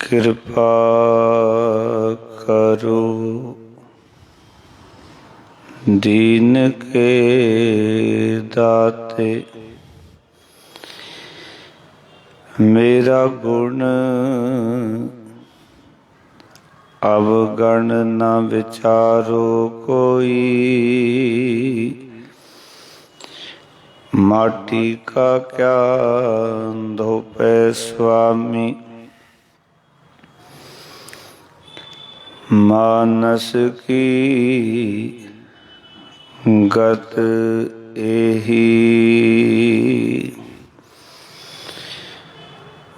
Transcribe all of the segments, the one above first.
कृपा करो दीन के दाते, मेरा गुण अवगण न विचारो कोई। माटी का क्या धोपे स्वामी, मानस की गत एही।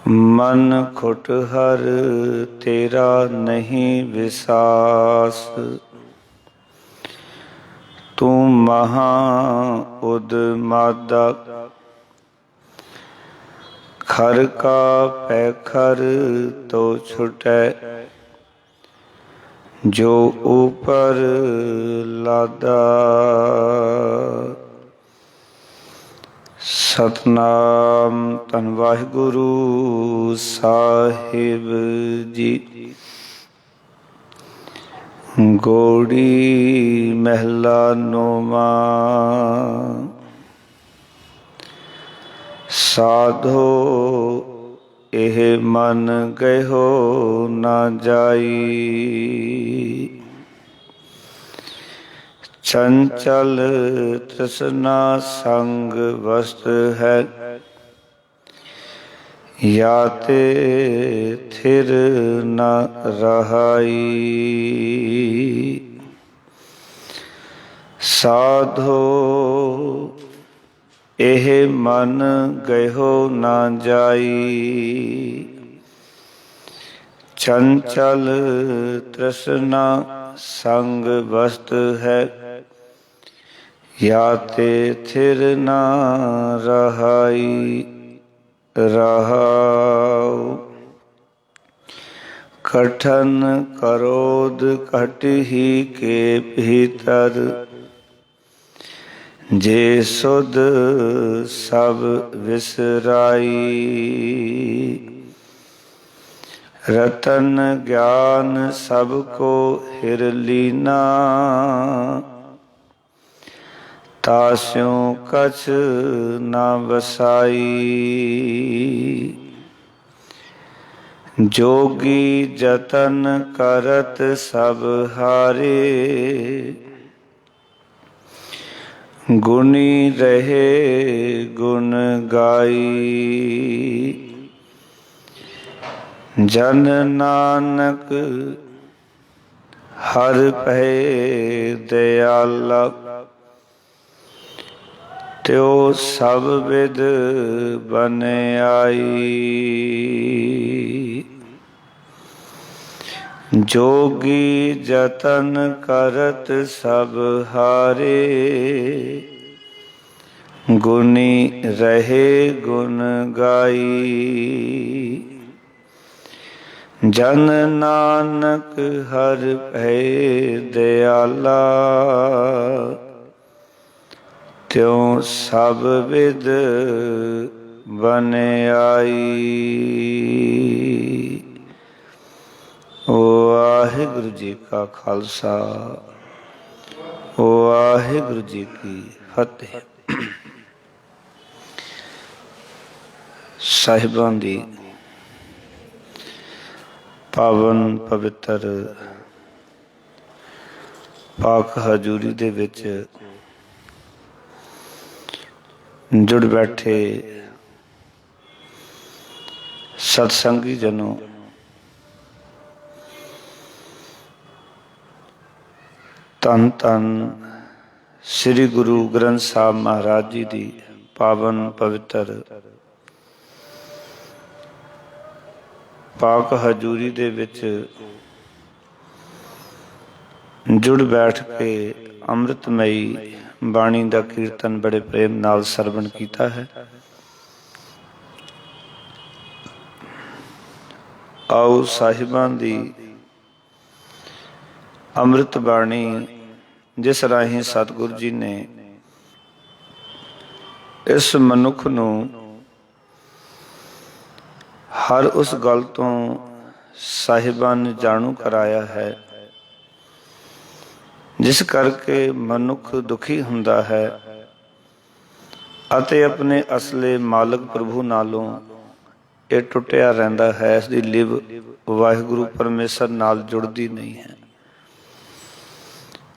मन खुटहर तेरा नहीं विसास, तू महा उदमादा। खर का पैखर तो छुटे, जो ऊपर लादा। सतनाम धन वाहिगुरु साहिब जी। गौड़ी महला नौमा। साधो एह मन गयो ना जाई, चंचल तृष्णा संग वस्त है। याते थिर न रहाई, साधो एह मन गयो ना जाई। चंचल तृष्णा संग वस्त है, याते थिर न रहाई। रहाओ कठन करोध घट ही के भीतर, जे सुध सब विसराई। रतन ज्ञान सबको हिर लीना, तास्यों कछ न वसाई। जोगी जतन करत सब हारे, गुणी रहे गुण गाई। जन नानक हर भय दयाला, त्यो सब विद बन आई। जोगी जतन करत सब हारे, गुणी रहे गुण गाई। जन नानक हर भय दयाला, त्यों सब विद बन आई। वाहिगुरु जी का खालसा, वाहिगुरु जी की फतेह। साहिबां दी पावन पवित्र पाक हजूरी दे विच जुड़ बैठे सत्संगी जनों, धन धन श्री गुरु ग्रंथ साहब महाराज जी की पावन पवित्र पाक हजूरी दे विच जुड़ बैठ के अमृतमयी बाणी का कीर्तन बड़े प्रेम नाल सरवण किया है। आओ साहिबां दी अमृत बाणी जिस राही सतगुरु जी ने इस मनुख नूं हर उस गल तो ਸਾਹਿਬਾਂ ਨੇ ਜਾਣੂ ਕਰਾਇਆ ਹੈ, ਜਿਸ ਕਰਕੇ ਮਨੁੱਖ ਦੁਖੀ ਹੁੰਦਾ ਹੈ ਅਤੇ ਆਪਣੇ ਅਸਲੇ ਮਾਲਕ ਪ੍ਰਭੂ ਨਾਲੋਂ ਇਹ ਟੁੱਟਿਆ ਰਹਿੰਦਾ ਹੈ। ਇਸ ਦੀ ਲਿਵ ਵਾਹਿਗੁਰੂ ਪਰਮੇਸ਼ਰ ਨਾਲ ਜੁੜਦੀ ਨਹੀਂ ਹੈ।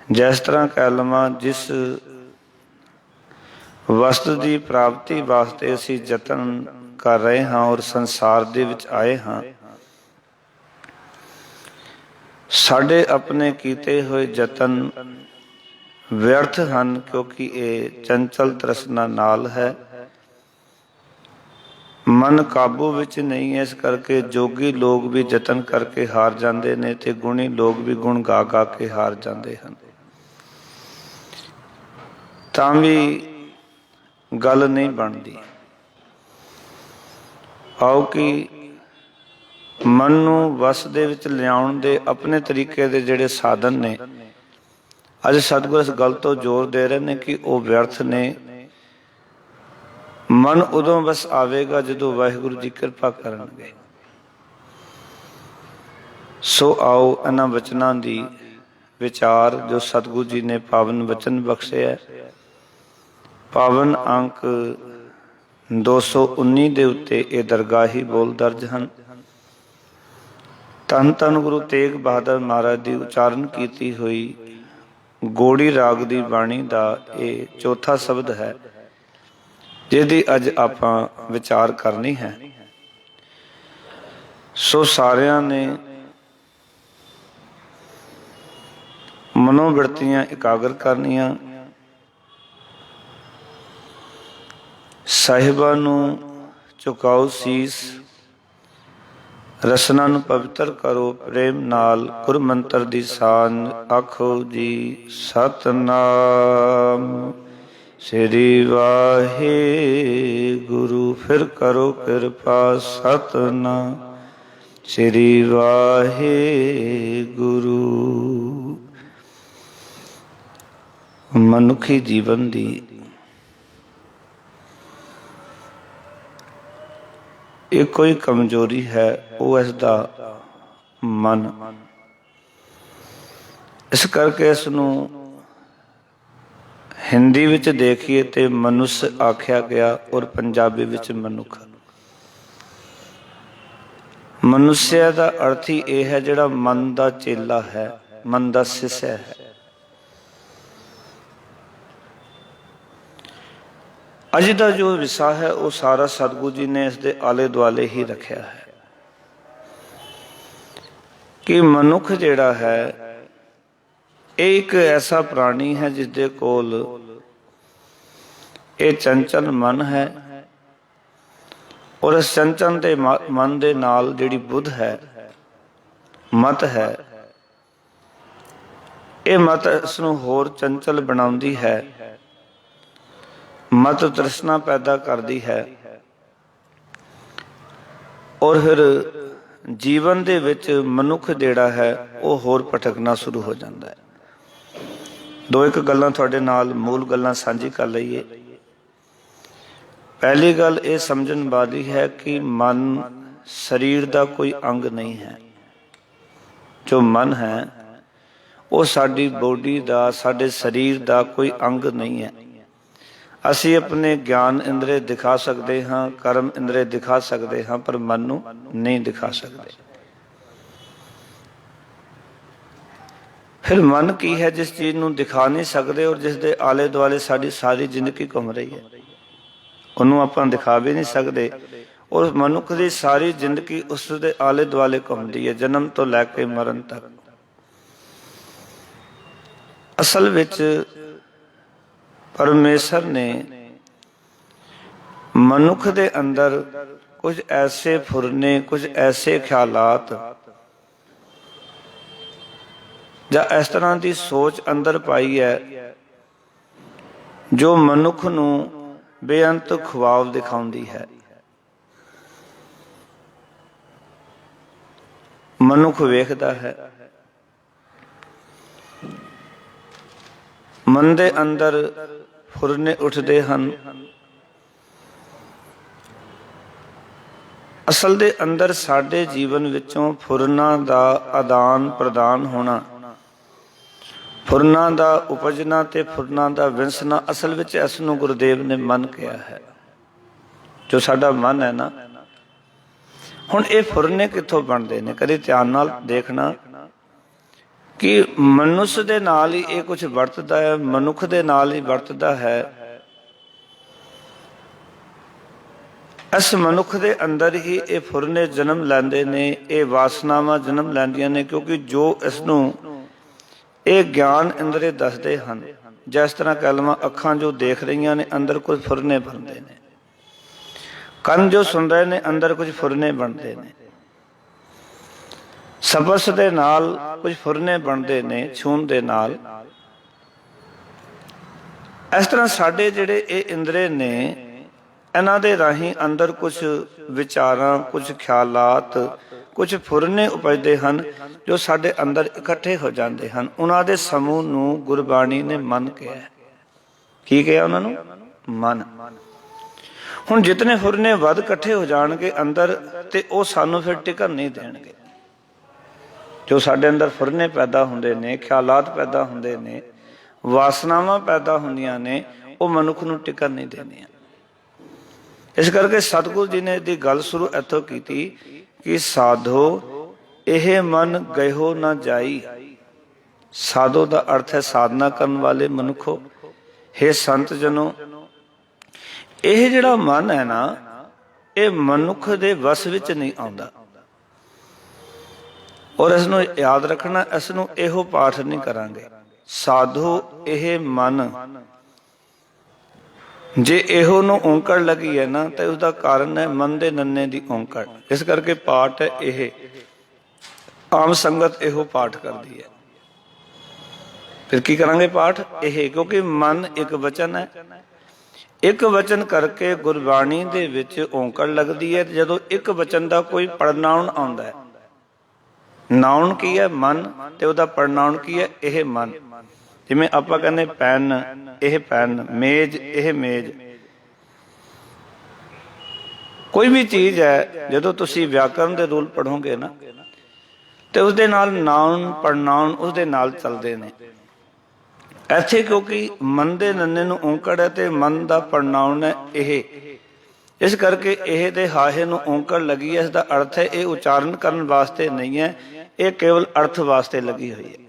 ਜਿਸ ਤਰ੍ਹਾਂ ਕਹਿ ਲਵਾਂ, ਜਿਸ ਵਸਤੂ ਦੀ ਪ੍ਰਾਪਤੀ ਵਾਸਤੇ ਅਸੀਂ ਯਤਨ ਕਰ ਰਹੇ ਹਾਂ ਔਰ ਸੰਸਾਰ ਦੇ ਵਿੱਚ ਆਏ ਹਾਂ, ਸਾਡੇ ਆਪਣੇ ਕੀਤੇ ਹੋਏ ਯਤਨ ਵਿਅਰਥ ਹਨ, ਕਿਉਂਕਿ ਇਹ ਚੰਚਲ ਤ੍ਰਿਸ਼ਨਾ ਨਾਲ ਹੈ, ਮਨ ਕਾਬੂ ਵਿੱਚ ਨਹੀਂ ਹੈ। ਇਸ ਕਰਕੇ ਜੋਗੀ ਲੋਕ ਵੀ ਯਤਨ ਕਰਕੇ ਹਾਰ ਜਾਂਦੇ ਨੇ ਤੇ ਗੁਣੀ ਲੋਕ ਵੀ ਗੁਣ ਗਾ ਗਾ ਕੇ ਹਾਰ ਜਾਂਦੇ ਹਨ। ਤਾਂ ਵੀ ਗੱਲ ਨਹੀਂ ਬਣਦੀ। ਆਓ ਕਿ ਮਨ ਨੂੰ ਵਸ ਦੇ ਵਿੱਚ ਲਿਆਉਣ ਦੇ ਆਪਣੇ ਤਰੀਕੇ ਦੇ ਜਿਹੜੇ ਸਾਧਨ ਨੇ, ਅੱਜ ਸਤਿਗੁਰ ਇਸ ਗੱਲ ਤੋਂ ਜ਼ੋਰ ਦੇ ਰਹੇ ਨੇ ਕਿ ਉਹ ਵਿਅਰਥ ਨੇ। ਮਨ ਉਦੋਂ ਬਸ ਆਵੇਗਾ ਜਦੋਂ ਵਾਹਿਗੁਰੂ ਜੀ ਕਿਰਪਾ ਕਰਨਗੇ। ਸੋ ਆਓ ਇਹਨਾਂ ਵਚਨਾਂ ਦੀ ਵਿਚਾਰ ਜੋ ਸਤਿਗੁਰੂ ਜੀ ਨੇ ਪਾਵਨ ਵਚਨ ਬਖਸ਼ਿਆ, ਪਾਵਨ ਅੰਕ 219 ਦੇ ਉੱਤੇ ਇਹ ਦਰਗਾਹੀ ਬੋਲ ਦਰਜ ਹਨ। ਧੰਨ ਧੰਨ ਗੁਰੂ ਤੇਗ ਬਹਾਦਰ ਮਹਾਰਾਜ ਦੀ ਉਚਾਰਨ ਕੀਤੀ ਹੋਈ ਗੋੜੀ ਰਾਗ ਦੀ ਬਾਣੀ ਦਾ ਇਹ ਚੌਥਾ ਸ਼ਬਦ ਹੈ, ਜਿਹਦੀ ਅੱਜ ਆਪਾਂ ਵਿਚਾਰ ਕਰਨੀ ਹੈ। ਸੋ ਸਾਰਿਆਂ ਨੇ ਮਨੋਬਿਰਤੀਆਂ ਇਕਾਗਰ ਕਰਨੀਆਂ, ਸਾਹਿਬਾਂ ਨੂੰ ਝੁਕਾਓ ਸੀਸ, ਰਸਨਾ ਨੂੰ ਪਵਿੱਤਰ ਕਰੋ ਪ੍ਰੇਮ ਨਾਲ, ਗੁਰ ਮੰਤਰ ਦੀ ਸਾਂਝ ਆਖੋ ਜੀ ਸਤਨਾਮ ਸ੍ਰੀ ਵਾਹਿਗੁਰੂ। ਫਿਰ ਕਰੋ ਕਿਰਪਾ ਸਤਨਾਮ ਸ੍ਰੀ ਵਾਹਿਗੁਰੂ। ਮਨੁੱਖੀ ਜੀਵਨ ਦੀ ਇਹ ਕੋਈ ਕਮਜ਼ੋਰੀ ਹੈ, ਉਹ ਇਸ ਦਾ ਮਨ। ਇਸ ਕਰਕੇ ਇਸ ਨੂੰ ਹਿੰਦੀ ਵਿੱਚ ਦੇਖੀਏ ਤੇ ਮਨੁੱਖ ਆਖਿਆ ਗਿਆ ਔਰ ਪੰਜਾਬੀ ਵਿੱਚ ਮਨੁੱਖ। ਮਨੁੱਖਿਆ ਦਾ ਅਰਥ ਹੀ ਇਹ ਹੈ ਜਿਹੜਾ ਮਨ ਦਾ ਚੇਲਾ ਹੈ, ਮਨ ਦਾ ਸਿਸ਼ਾ ਹੈ। ਅੱਜ ਦਾ ਜੋ ਵਿਸ਼ਾ ਹੈ ਉਹ ਸਾਰਾ ਸਤਿਗੁਰੂ ਜੀ ਨੇ ਇਸ ਦੇ ਆਲੇ ਦੁਆਲੇ ਹੀ ਰੱਖਿਆ ਹੈ ਕਿ ਮਨੁੱਖ ਜਿਹੜਾ ਹੈ ਇਹ ਇੱਕ ਐਸਾ ਪ੍ਰਾਣੀ ਹੈ ਜਿਸ ਦੇ ਕੋਲ ਇਹ ਚੰਚਲ ਮਨ ਹੈ, ਔਰ ਇਸ ਚੰਚਲ ਦੇ ਮਨ ਦੇ ਨਾਲ ਜਿਹੜੀ ਬੁੱਧ ਹੈ, ਮਤ ਹੈ, ਇਹ ਮਤ ਇਸ ਨੂੰ ਹੋਰ ਚੰਚਲ ਬਣਾਉਂਦੀ ਹੈ, ਮਤ ਤ੍ਰਿਸ਼ਨਾ ਪੈਦਾ ਕਰਦੀ ਹੈ, ਔਰ ਫਿਰ ਜੀਵਨ ਦੇ ਵਿੱਚ ਮਨੁੱਖ ਜਿਹੜਾ ਹੈ ਉਹ ਹੋਰ ਭਟਕਣਾ ਸ਼ੁਰੂ ਹੋ ਜਾਂਦਾ ਹੈ। ਦੋ ਇੱਕ ਗੱਲਾਂ ਤੁਹਾਡੇ ਨਾਲ ਮੂਲ ਗੱਲਾਂ ਸਾਂਝੀ ਕਰ ਲਈਏ। ਪਹਿਲੀ ਗੱਲ ਇਹ ਸਮਝਣ ਵਾਲੀ ਹੈ ਕਿ ਮਨ ਸਰੀਰ ਦਾ ਕੋਈ ਅੰਗ ਨਹੀਂ ਹੈ। ਜੋ ਮਨ ਹੈ ਉਹ ਸਾਡੀ ਬੋਡੀ ਦਾ, ਸਾਡੇ ਸਰੀਰ ਦਾ ਕੋਈ ਅੰਗ ਨਹੀਂ ਹੈ। ਅਸੀਂ ਆਪਣੇ ਗਿਆਨ ਇੰਦਰੇ ਦਿਖਾ ਸਕਦੇ ਹਾਂ, ਕਰਮ ਇੰਦਰੇ ਦਿਖਾ ਸਕਦੇ ਹਾਂ, ਪਰ ਮਨ ਨੂੰ ਨਹੀਂ ਦਿਖਾ ਸਕਦੇ। ਫਿਰ ਮਨ ਕੀ ਹੈ ਜਿਸ ਚੀਜ਼ ਨੂੰ ਦਿਖਾ ਨਹੀਂ ਸਕਦੇ ਔਰ ਜਿਸ ਦੇ ਆਲੇ ਦੁਆਲੇ ਸਾਡੀ ਸਾਰੀ ਜ਼ਿੰਦਗੀ ਘੁੰਮ ਰਹੀ ਹੈ, ਉਹਨੂੰ ਆਪਾਂ ਦਿਖਾ ਵੀ ਨਹੀਂ ਸਕਦੇ। ਔਰ ਮਨੁੱਖ ਦੀ ਸਾਰੀ ਜ਼ਿੰਦਗੀ ਉਸ ਦੇ ਆਲੇ ਦੁਆਲੇ ਘੁੰਮਦੀ ਹੈ, ਜਨਮ ਤੋਂ ਲੈ ਕੇ ਮਰਨ ਤੱਕ। ਅਸਲ ਵਿੱਚ ਪਰਮੇਸ਼ਰ ਨੇ ਮਨੁੱਖ ਦੇ ਅੰਦਰ ਕੁਝ ਐਸੇ ਫੁਰਨੇ, ਕੁਝ ਐਸੇ ਖਿਆਲਾਤ ਜਾਂ ਇਸ ਤਰ੍ਹਾਂ ਦੀ ਸੋਚ ਅੰਦਰ ਪਾਈ ਹੈ ਜੋ ਮਨੁੱਖ ਨੂੰ ਬੇਅੰਤ ਖੁਆਬ ਦਿਖਾਉਂਦੀ ਹੈ। ਮਨੁੱਖ ਵੇਖਦਾ ਹੈ, ਮਨ ਦੇ ਅੰਦਰ ਫੁਰਨੇ ਉੱਠਦੇ ਹਨ। ਅਸਲ ਦੇ ਅੰਦਰ ਸਾਡੇ ਜੀਵਨ ਵਿੱਚੋਂ ਫੁਰਨਾਂ ਦਾ ਆਦਾਨ ਪ੍ਰਦਾਨ ਹੋਣਾ, ਫੁਰਨਾਂ ਦਾ ਉਪਜਣਾ ਤੇ ਫੁਰਨਾਂ ਦਾ ਵਿੰਸਣਾ, ਅਸਲ ਵਿੱਚ ਇਸ ਨੂੰ ਗੁਰੂਦੇਵ ਨੇ ਮਨ ਕਿਹਾ ਹੈ। ਜੋ ਸਾਡਾ ਮਨ ਹੈ ਨਾ, ਹੁਣ ਇਹ ਫੁਰਨੇ ਕਿੱਥੋਂ ਬਣਦੇ ਨੇ? ਕਦੇ ਧਿਆਨ ਨਾਲ ਦੇਖਣਾ ਕਿ ਮਨੁੱਖ ਦੇ ਨਾਲ ਹੀ ਇਹ ਕੁਝ ਵਰਤਦਾ ਹੈ, ਮਨੁੱਖ ਦੇ ਨਾਲ ਹੀ ਵਰਤਦਾ ਹੈ। ਇਸ ਮਨੁੱਖ ਦੇ ਅੰਦਰ ਹੀ ਇਹ ਫੁਰਨੇ ਜਨਮ ਲੈਂਦੇ ਨੇ, ਇਹ ਵਾਸਨਾਵਾਂ ਜਨਮ ਲੈਂਦੀਆਂ ਨੇ, ਕਿਉਂਕਿ ਜੋ ਇਸ ਨੂੰ ਇਹ ਗਿਆਨ ਇੰਦਰੇ ਦੱਸਦੇ ਹਨ। ਜਿਸ ਤਰ੍ਹਾਂ ਕਹਿ ਲਵਾਂ, ਅੱਖਾਂ ਜੋ ਦੇਖ ਰਹੀਆਂ ਨੇ ਅੰਦਰ ਕੁਝ ਫੁਰਨੇ ਬਣਦੇ ਨੇ, ਕੰਨ ਜੋ ਸੁਣ ਰਹੇ ਨੇ ਅੰਦਰ ਕੁਝ ਫੁਰਨੇ ਬਣਦੇ ਨੇ, ਸਪਰਸ਼ ਦੇ ਨਾਲ ਕੁਝ ਫੁਰਨੇ ਬਣਦੇ ਨੇ, ਛੂਹਣ ਦੇ ਨਾਲ। ਇਸ ਤਰ੍ਹਾਂ ਸਾਡੇ ਜਿਹੜੇ ਇਹ ਇੰਦਰੇ ਨੇ, ਇਹਨਾਂ ਦੇ ਰਾਹੀਂ ਅੰਦਰ ਕੁਝ ਵਿਚਾਰਾਂ, ਕੁਝ ਖਿਆਲਾਤ, ਕੁਝ ਫੁਰਨੇ ਉਪਜਦੇ ਹਨ ਜੋ ਸਾਡੇ ਅੰਦਰ ਇਕੱਠੇ ਹੋ ਜਾਂਦੇ ਹਨ। ਉਹਨਾਂ ਦੇ ਸਮੂਹ ਨੂੰ ਗੁਰਬਾਣੀ ਨੇ ਮਨ ਕਿਹਾ। ਕੀ ਕਿਹਾ ਉਹਨਾਂ ਨੂੰ? ਮਨ। ਹੁਣ ਜਿਤਨੇ ਫੁਰਨੇ ਵੱਧ ਇਕੱਠੇ ਹੋ ਜਾਣਗੇ ਅੰਦਰ, ਤੇ ਉਹ ਸਾਨੂੰ ਫਿਰ ਟਿਕਣ ਨਹੀਂ ਦੇਣਗੇ। ਜੋ ਸਾਡੇ ਅੰਦਰ ਫੁਰਨੇ ਪੈਦਾ ਹੁੰਦੇ ਨੇ, ਖਿਆਲਾਤ ਪੈਦਾ ਹੁੰਦੇ ਨੇ, ਵਾਸਨਾਵਾਂ ਪੈਦਾ ਹੁੰਦੀਆਂ ਨੇ, ਉਹ ਮਨੁੱਖ ਨੂੰ ਟਿਕਣ ਨਹੀਂ ਦੇਣੀਆਂ। ਇਸ ਕਰਕੇ ਸਤਿਗੁਰੂ ਜੀ ਨੇ ਇਹਦੀ ਗੱਲ ਸ਼ੁਰੂ ਇੱਥੋਂ ਕੀਤੀ ਕਿ ਸਾਧੋ ਇਹ ਮਨ ਗਇਓ ਨਾ ਜਾਈ। ਸਾਧੋ ਦਾ ਅਰਥ ਹੈ ਸਾਧਨਾ ਕਰਨ ਵਾਲੇ ਮਨੁੱਖੋ, ਹੇ ਸੰਤ ਜਨੋ, ਇਹ ਜਿਹੜਾ ਮਨ ਹੈ ਨਾ, ਇਹ ਮਨੁੱਖ ਦੇ ਵਸ ਵਿੱਚ ਨਹੀਂ ਆਉਂਦਾ। ਔਰ ਇਸ ਨੂੰ ਯਾਦ ਰੱਖਣਾ, ਇਸ ਨੂੰ ਇਹੋ ਪਾਠ ਨਹੀਂ ਕਰਾਂਗੇ, ਸਾਧੋ ਇਹ ਮਨ। ਜੇ ਇਹੋ ਨੂੰ ਔਂਕੜ ਲੱਗੀ ਹੈ ਨਾ, ਤਾਂ ਉਸਦਾ ਕਾਰਨ ਹੈ ਮਨ ਦੇ ਨੰਨੇ ਦੀ ਔਂਕੜ। ਇਸ ਕਰਕੇ ਪਾਠ ਹੈ ਇਹ, ਆਮ ਸੰਗਤ ਇਹੋ ਪਾਠ ਕਰਦੀ ਹੈ। ਫਿਰ ਕੀ ਕਰਾਂਗੇ? ਪਾਠ ਇਹ, ਕਿਉਂਕਿ ਮਨ ਇੱਕ ਵਚਨ ਹੈ। ਇੱਕ ਵਚਨ ਕਰਕੇ ਗੁਰਬਾਣੀ ਦੇ ਵਿੱਚ ਔਂਕੜ ਲੱਗਦੀ ਹੈ। ਜਦੋਂ ਇੱਕ ਵਚਨ ਦਾ ਕੋਈ ਪੜਨਾਉਣ ਆਉਂਦਾ ਹੈ, ਨਾਉਣ ਕੀ ਹੈ? ਮਨ, ਤੇ ਉਹਦਾ ਪੜਨਾਉਣ ਕੀ ਹੈ? ਇਹ ਮਨ। ਜਿਵੇਂ ਆਪਾਂ ਕਹਿੰਦੇ ਪੈਨ, ਇਹ ਪੈਨ, ਮੇਜ਼, ਇਹ ਮੇਜ਼। ਕੋਈ ਵੀ ਚੀਜ਼ ਹੈ, ਜਦੋਂ ਤੁਸੀਂ ਵਿਆਕਰਨ ਦੇ ਰੂਲ ਪੜ੍ਹੋਗੇ ਨਾ, ਤੇ ਉਸਦੇ ਨਾਲ ਨਾਉਣ ਪੜਨਾਉਣ ਉਸਦੇ ਨਾਲ ਚੱਲਦੇ ਨੇ। ਇੱਥੇ ਕਿਉਂਕਿ ਮਨ ਦੇ ਨੰਨੇ ਨੂੰ ਔਂਕੜ ਹੈ ਤੇ ਮਨ ਦਾ ਪੜਨਾਉਣ ਹੈ ਇਹ, ਇਸ ਕਰਕੇ ਇਹ ਦੇ ਹਾਹੇ ਨੂੰ ਔਂਕੜ ਲੱਗੀ ਹੈ। ਇਸ ਦਾ ਅਰਥ ਹੈ ਇਹ ਉਚਾਰਨ ਕਰਨ ਵਾਸਤੇ ਨਹੀਂ ਹੈ, ਇਹ ਕੇਵਲ ਅਰਥ ਵਾਸਤੇ ਲੱਗੀ ਹੋਈ ਹੈ।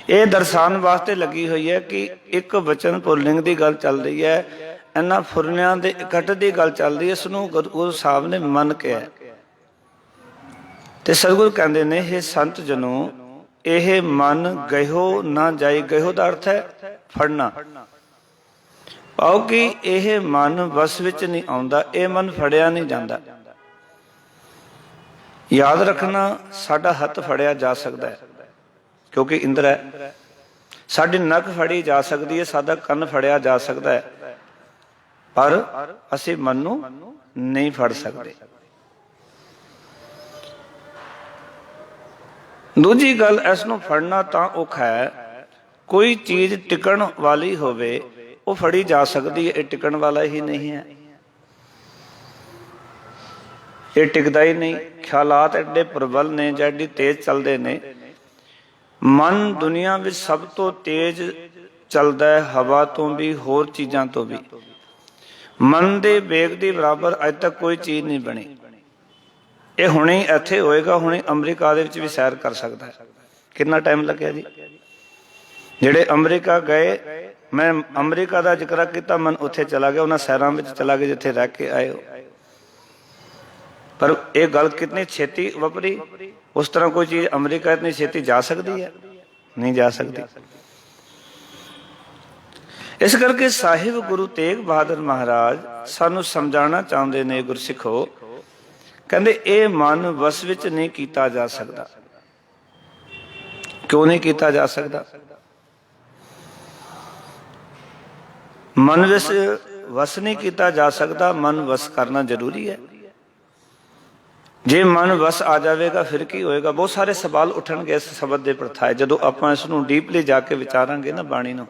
ਇਹ ਦਰਸਾਉਣ ਵਾਸਤੇ ਲੱਗੀ ਹੋਈ ਹੈ ਕਿ ਇੱਕ ਵਚਨ ਪੁੱਲਿੰਗ ਦੀ ਗੱਲ ਚੱਲ ਰਹੀ ਹੈ, ਇਹਨਾਂ ਫੁਰਨਿਆਂ ਦੇ ਇਕੱਠ ਦੀ ਗੱਲ ਚੱਲ ਰਹੀ ਹੈ। ਇਸ ਨੂੰ ਗੁਰੂ ਸਾਹਿਬ ਨੇ ਮਨ ਕਿਹਾ। ਤੇ ਸਤਿਗੁਰੂ ਕਹਿੰਦੇ ਨੇ, ਇਹ ਸੰਤ ਜਨੋ, ਇਹ ਮਨ ਗਇਓ ਨਾ ਜਾਈ। ਗਇਓ ਦਾ ਅਰਥ ਹੈ ਫੜਨਾ। ਪਾਓ ਕਿ ਇਹ ਮਨ ਵਸ ਵਿੱਚ ਨਹੀਂ ਆਉਂਦਾ, ਇਹ ਮਨ ਫੜਿਆ ਨਹੀਂ ਜਾਂਦਾ। ਯਾਦ ਰੱਖਣਾ, ਸਾਡਾ ਹੱਥ ਫੜਿਆ ਜਾ ਸਕਦਾ ਹੈ ਕਿਉਂਕਿ ਇੰਦਰ ਹੈ। ਸਾਡੀ ਨੱਕ ਫੜੀ ਜਾ ਸਕਦੀ ਹੈ, ਸਾਡਾ ਕੰਨ ਫੜਿਆ ਜਾ ਸਕਦਾ ਹੈ, ਪਰ ਅਸੀਂ ਮਨ ਨੂੰ ਨਹੀਂ ਫੜ ਸਕਦੇ। ਦੂਜੀ ਗੱਲ, ਇਸ ਨੂੰ ਫੜਨਾ ਤਾਂ ਔਖਾ ਹੈ। ਕੋਈ ਚੀਜ਼ ਟਿਕਣ ਵਾਲੀ ਹੋਵੇ, ਉਹ ਫੜੀ ਜਾ ਸਕਦੀ ਹੈ, ਇਹ ਟਿਕਣ ਵਾਲਾ ਹੀ ਨਹੀਂ ਹੈ, ਇਹ ਟਿਕਦਾ ਹੀ ਨਹੀਂ। ਖਿਆਲਾਤ ਐਡੇ ਪ੍ਰਬਲ ਨੇ, ਜਾਂ ਐਡੀ ਤੇਜ਼ ਚੱਲਦੇ ਨੇ। ਮਨ ਦੁਨੀਆ ਵਿੱਚ ਸਭ ਤੋਂ ਤੇਜ਼ ਚੱਲਦਾ ਹੈ, ਹਵਾ ਤੋਂ ਵੀ, ਹੋਰ ਚੀਜ਼ਾਂ ਤੋਂ ਵੀ। ਮਨ ਦੇ ਵੇਗ ਦੀ ਬਰਾਬਰ ਅੱਜ ਤੱਕ ਕੋਈ ਚੀਜ਼ ਨਹੀਂ ਬਣੀ। ਇਹ ਹੁਣੇ ਇੱਥੇ ਹੋਏਗਾ, ਹੁਣੇ ਅਮਰੀਕਾ ਦੇ ਵਿੱਚ ਵੀ ਸੈਰ ਕਰ ਸਕਦਾ ਹੈ। ਕਿੰਨਾ ਟਾਈਮ ਲੱਗਿਆ ਜੀ? ਜਿਹੜੇ ਅਮਰੀਕਾ ਗਏ, ਮੈਂ ਅਮਰੀਕਾ ਦਾ ਜ਼ਿਕਰ ਕੀਤਾ, ਮਨ ਉੱਥੇ ਚਲਾ ਗਿਆ, ਉਹਨਾਂ ਸ਼ਹਿਰਾਂ ਵਿੱਚ ਚਲਾ ਗਿਆ ਜਿੱਥੇ ਰਹਿ ਕੇ ਆਏ ਹੋ। ਪਰ ਇਹ ਗੱਲ ਕਿਤਨੀ ਛੇਤੀ ਵਾਪਰੀ? ਉਸ ਤਰ੍ਹਾਂ ਕੋਈ ਚੀਜ਼ ਅਮਰੀਕਾ ਇਤਨੀ ਛੇਤੀ ਜਾ ਸਕਦੀ ਹੈ? ਨਹੀਂ ਜਾ ਸਕਦੀ। ਇਸ ਕਰਕੇ ਸਾਹਿਬ ਗੁਰੂ ਤੇਗ ਬਹਾਦਰ ਮਹਾਰਾਜ ਸਾਨੂੰ ਸਮਝਾਉਣਾ ਚਾਹੁੰਦੇ ਨੇ, ਗੁਰਸਿੱਖੋ, ਕਹਿੰਦੇ ਇਹ ਮਨ ਵਸ ਵਿੱਚ ਨਹੀਂ ਕੀਤਾ ਜਾ ਸਕਦਾ। ਕਿਉਂ ਨਹੀਂ ਕੀਤਾ ਜਾ ਸਕਦਾ? ਮਨ ਵਿੱਚ ਵਸ ਨਹੀਂ ਕੀਤਾ ਜਾ ਸਕਦਾ, ਮਨ ਵਸ ਕਰਨਾ ਜ਼ਰੂਰੀ ਹੈ। ਜੇ ਮਨ ਵਸ ਆ ਜਾਵੇਗਾ ਫਿਰ ਕੀ ਹੋਏਗਾ? ਬਹੁਤ ਸਾਰੇ ਸਵਾਲ ਉੱਠਣਗੇ ਇਸ ਸ਼ਬਦ ਦੇ ਪ੍ਰਥਾਏ। ਜਦੋਂ ਆਪਾਂ ਇਸ ਨੂੰ ਡੀਪਲੀ ਜਾ ਕੇ ਵਿਚਾਰਾਂਗੇ ਨਾ ਬਾਣੀ ਨੂੰ,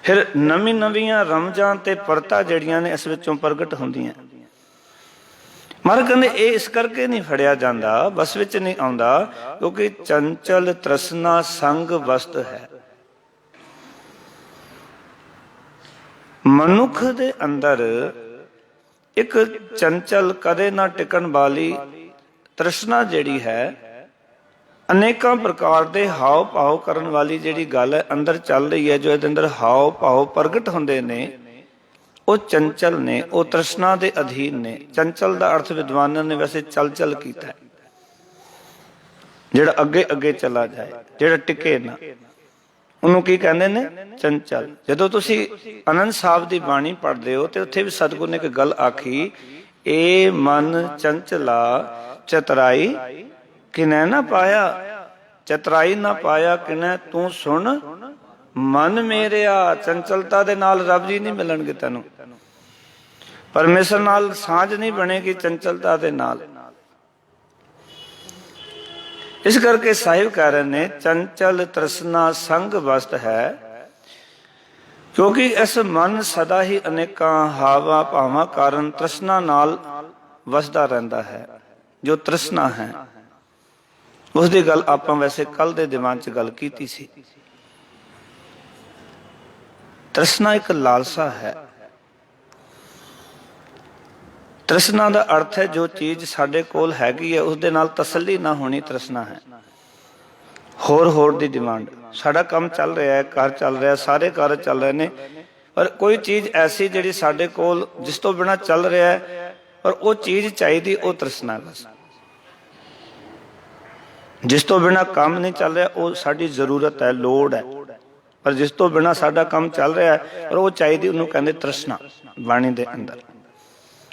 ਫਿਰ ਨਵੀਆਂ ਰਮਜਾਂ ਤੇ ਪਰਤਾਂ ਜਿਹੜੀਆਂ ਨੇ ਇਸ ਵਿੱਚੋਂ ਪ੍ਰਗਟ ਹੁੰਦੀਆਂ। ਮਹਾਰਾਜ ਕਹਿੰਦੇ ਇਹ ਇਸ ਕਰਕੇ ਨਹੀਂ ਫੜਿਆ ਜਾਂਦਾ, ਬਸ ਵਿੱਚ ਨਹੀਂ ਆਉਂਦਾ, ਕਿਉਂਕਿ ਚੰਚਲ ਤ੍ਰਿਸ਼ਨਾ ਸੰਗ ਵਸਤ ਹੈ। ਮਨੁੱਖ ਦੇ ਅੰਦਰ ਇੱਕ ਚੰਚਲ ਕਦੇ ਨਾ ਟਿਕਣ ਵਾਲੀ ਤ੍ਰਿਸ਼ਨਾ ਜਿਹੜੀ ਹੈ, ਅਨੇਕਾਂ ਪ੍ਰਕਾਰ ਦੇ ਹਾਵ ਭਾਵ ਕਰਨ ਵਾਲੀ ਜਿਹੜੀ ਗੱਲ ਹੈ ਅੰਦਰ ਚੱਲ ਰਹੀ ਹੈ, ਜੋ ਇਹਦੇ ਅੰਦਰ ਹਾਵ ਭਾਵ ਪ੍ਰਗਟ ਹੁੰਦੇ ਨੇ, ਉਹ ਚੰਚਲ ਨੇ, ਉਹ ਤ੍ਰਿਸ਼ਨਾ ਦੇ ਅਧੀਨ ਨੇ। ਚੰਚਲ ਦਾ ਅਰਥ ਵਿਦਵਾਨਾਂ ਨੇ ਵੈਸੇ ਚਲ ਕੀਤਾ ਹੈ, ਜਿਹੜਾ ਅੱਗੇ ਅੱਗੇ ਚਲਾ ਜਾਏ, ਜਿਹੜਾ ਟਿਕੇ ਨਾ, ਉਹਨੂੰ ਕੀ ਕਹਿੰਦੇ ਨੇ? ਚੰਚਲ। ਜਦੋਂ ਤੁਸੀਂ ਆਨੰਦ ਸਾਹਿਬ ਦੀ ਬਾਣੀ ਪੜ੍ਹਦੇ ਹੋ ਤੇ ਉੱਥੇ ਵੀ ਸਤਿਗੁਰ ਨੇ ਇੱਕ ਗੱਲ ਆਖੀ, ਏ ਮਨ ਚੰਚਲਾ ਚਤਰਾਈ ਕਿਨੈ ਨਾ ਪਾਇਆ, ਚਤਰਾਈ ਨਾ ਪਾਇਆ ਕਿਨੈ ਤੂੰ ਸੁਣ ਮਨ ਮੇਰਿਆ। ਚੰਚਲਤਾ ਦੇ ਨਾਲ ਰੱਬ ਜੀ ਨਹੀਂ ਮਿਲਣਗੇ ਤੈਨੂੰ, ਪਰਮੇਸ਼ਰ ਨਾਲ ਸਾਂਝ ਨਹੀਂ ਬਣੇਗੀ ਚੰਚਲਤਾ ਦੇ ਨਾਲ। ਇਸ ਕਰਕੇ ਸਾਹਿਬ ਕਹਿ ਰਹੇ ਨੇ ਚੰਚਲ ਤ੍ਰਿਸ਼ਨਾ ਸੰਗ ਵਸਤ ਹੈ, ਕਿਉਂਕਿ ਇਸ ਮਨ ਸਦਾ ਹੀ ਅਨੇਕਾਂ ਹਾਵਾਂ ਭਾਵਾਂ ਕਾਰਨ ਤ੍ਰਿਸ਼ਨਾ ਨਾਲ ਵਸਦਾ ਰਹਿੰਦਾ ਹੈ। ਜੋ ਤ੍ਰਿਸ਼ਨਾ ਹੈ ਉਸ ਦੀ ਗੱਲ ਆਪਾਂ ਵੈਸੇ ਕੱਲ ਦੇ ਦਿਮਾਗ 'ਚ ਗੱਲ ਕੀਤੀ ਸੀ। ਤ੍ਰਿਸ਼ਨਾ ਇੱਕ ਲਾਲਸਾ ਹੈ। ਤ੍ਰਿਸ਼ਨਾ ਦਾ ਅਰਥ ਹੈ ਜੋ ਚੀਜ਼ ਸਾਡੇ ਕੋਲ ਹੈਗੀ ਹੈ ਉਸ ਦੇ ਨਾਲ ਤਸੱਲੀ ਨਾ ਹੋਣੀ ਤ੍ਰਿਸ਼ਨਾ ਹੈ। ਹੋਰ ਦੀ ਡਿਮਾਂਡ। ਸਾਡਾ ਕੰਮ ਚੱਲ ਰਿਹਾ ਹੈ, ਘਰ ਚੱਲ ਰਿਹਾ, ਸਾਰੇ ਕਾਰਜ ਚੱਲ ਰਹੇ ਨੇ, ਪਰ ਕੋਈ ਚੀਜ਼ ਐਸੀ ਜਿਹੜੀ ਸਾਡੇ ਕੋਲ ਜਿਸ ਤੋਂ ਬਿਨਾਂ ਚੱਲ ਰਿਹਾ ਹੈ, ਪਰ ਉਹ ਚੀਜ਼ ਚਾਹੀਦੀ, ਉਹ ਤ੍ਰਿਸ਼ਨਾ ਬਸ। ਜਿਸ ਤੋਂ ਬਿਨਾਂ ਕੰਮ ਨਹੀਂ ਚੱਲ ਰਿਹਾ ਉਹ ਸਾਡੀ ਜ਼ਰੂਰਤ ਹੈ, ਲੋੜ ਹੈ, ਪਰ ਜਿਸ ਤੋਂ ਬਿਨਾਂ ਸਾਡਾ ਕੰਮ ਚੱਲ ਰਿਹਾ ਹੈ ਪਰ ਉਹ ਚਾਹੀਦੀ, ਉਹਨੂੰ ਕਹਿੰਦੇ ਤ੍ਰਿਸ਼ਨਾ ਬਾਣੀ ਦੇ ਅੰਦਰ।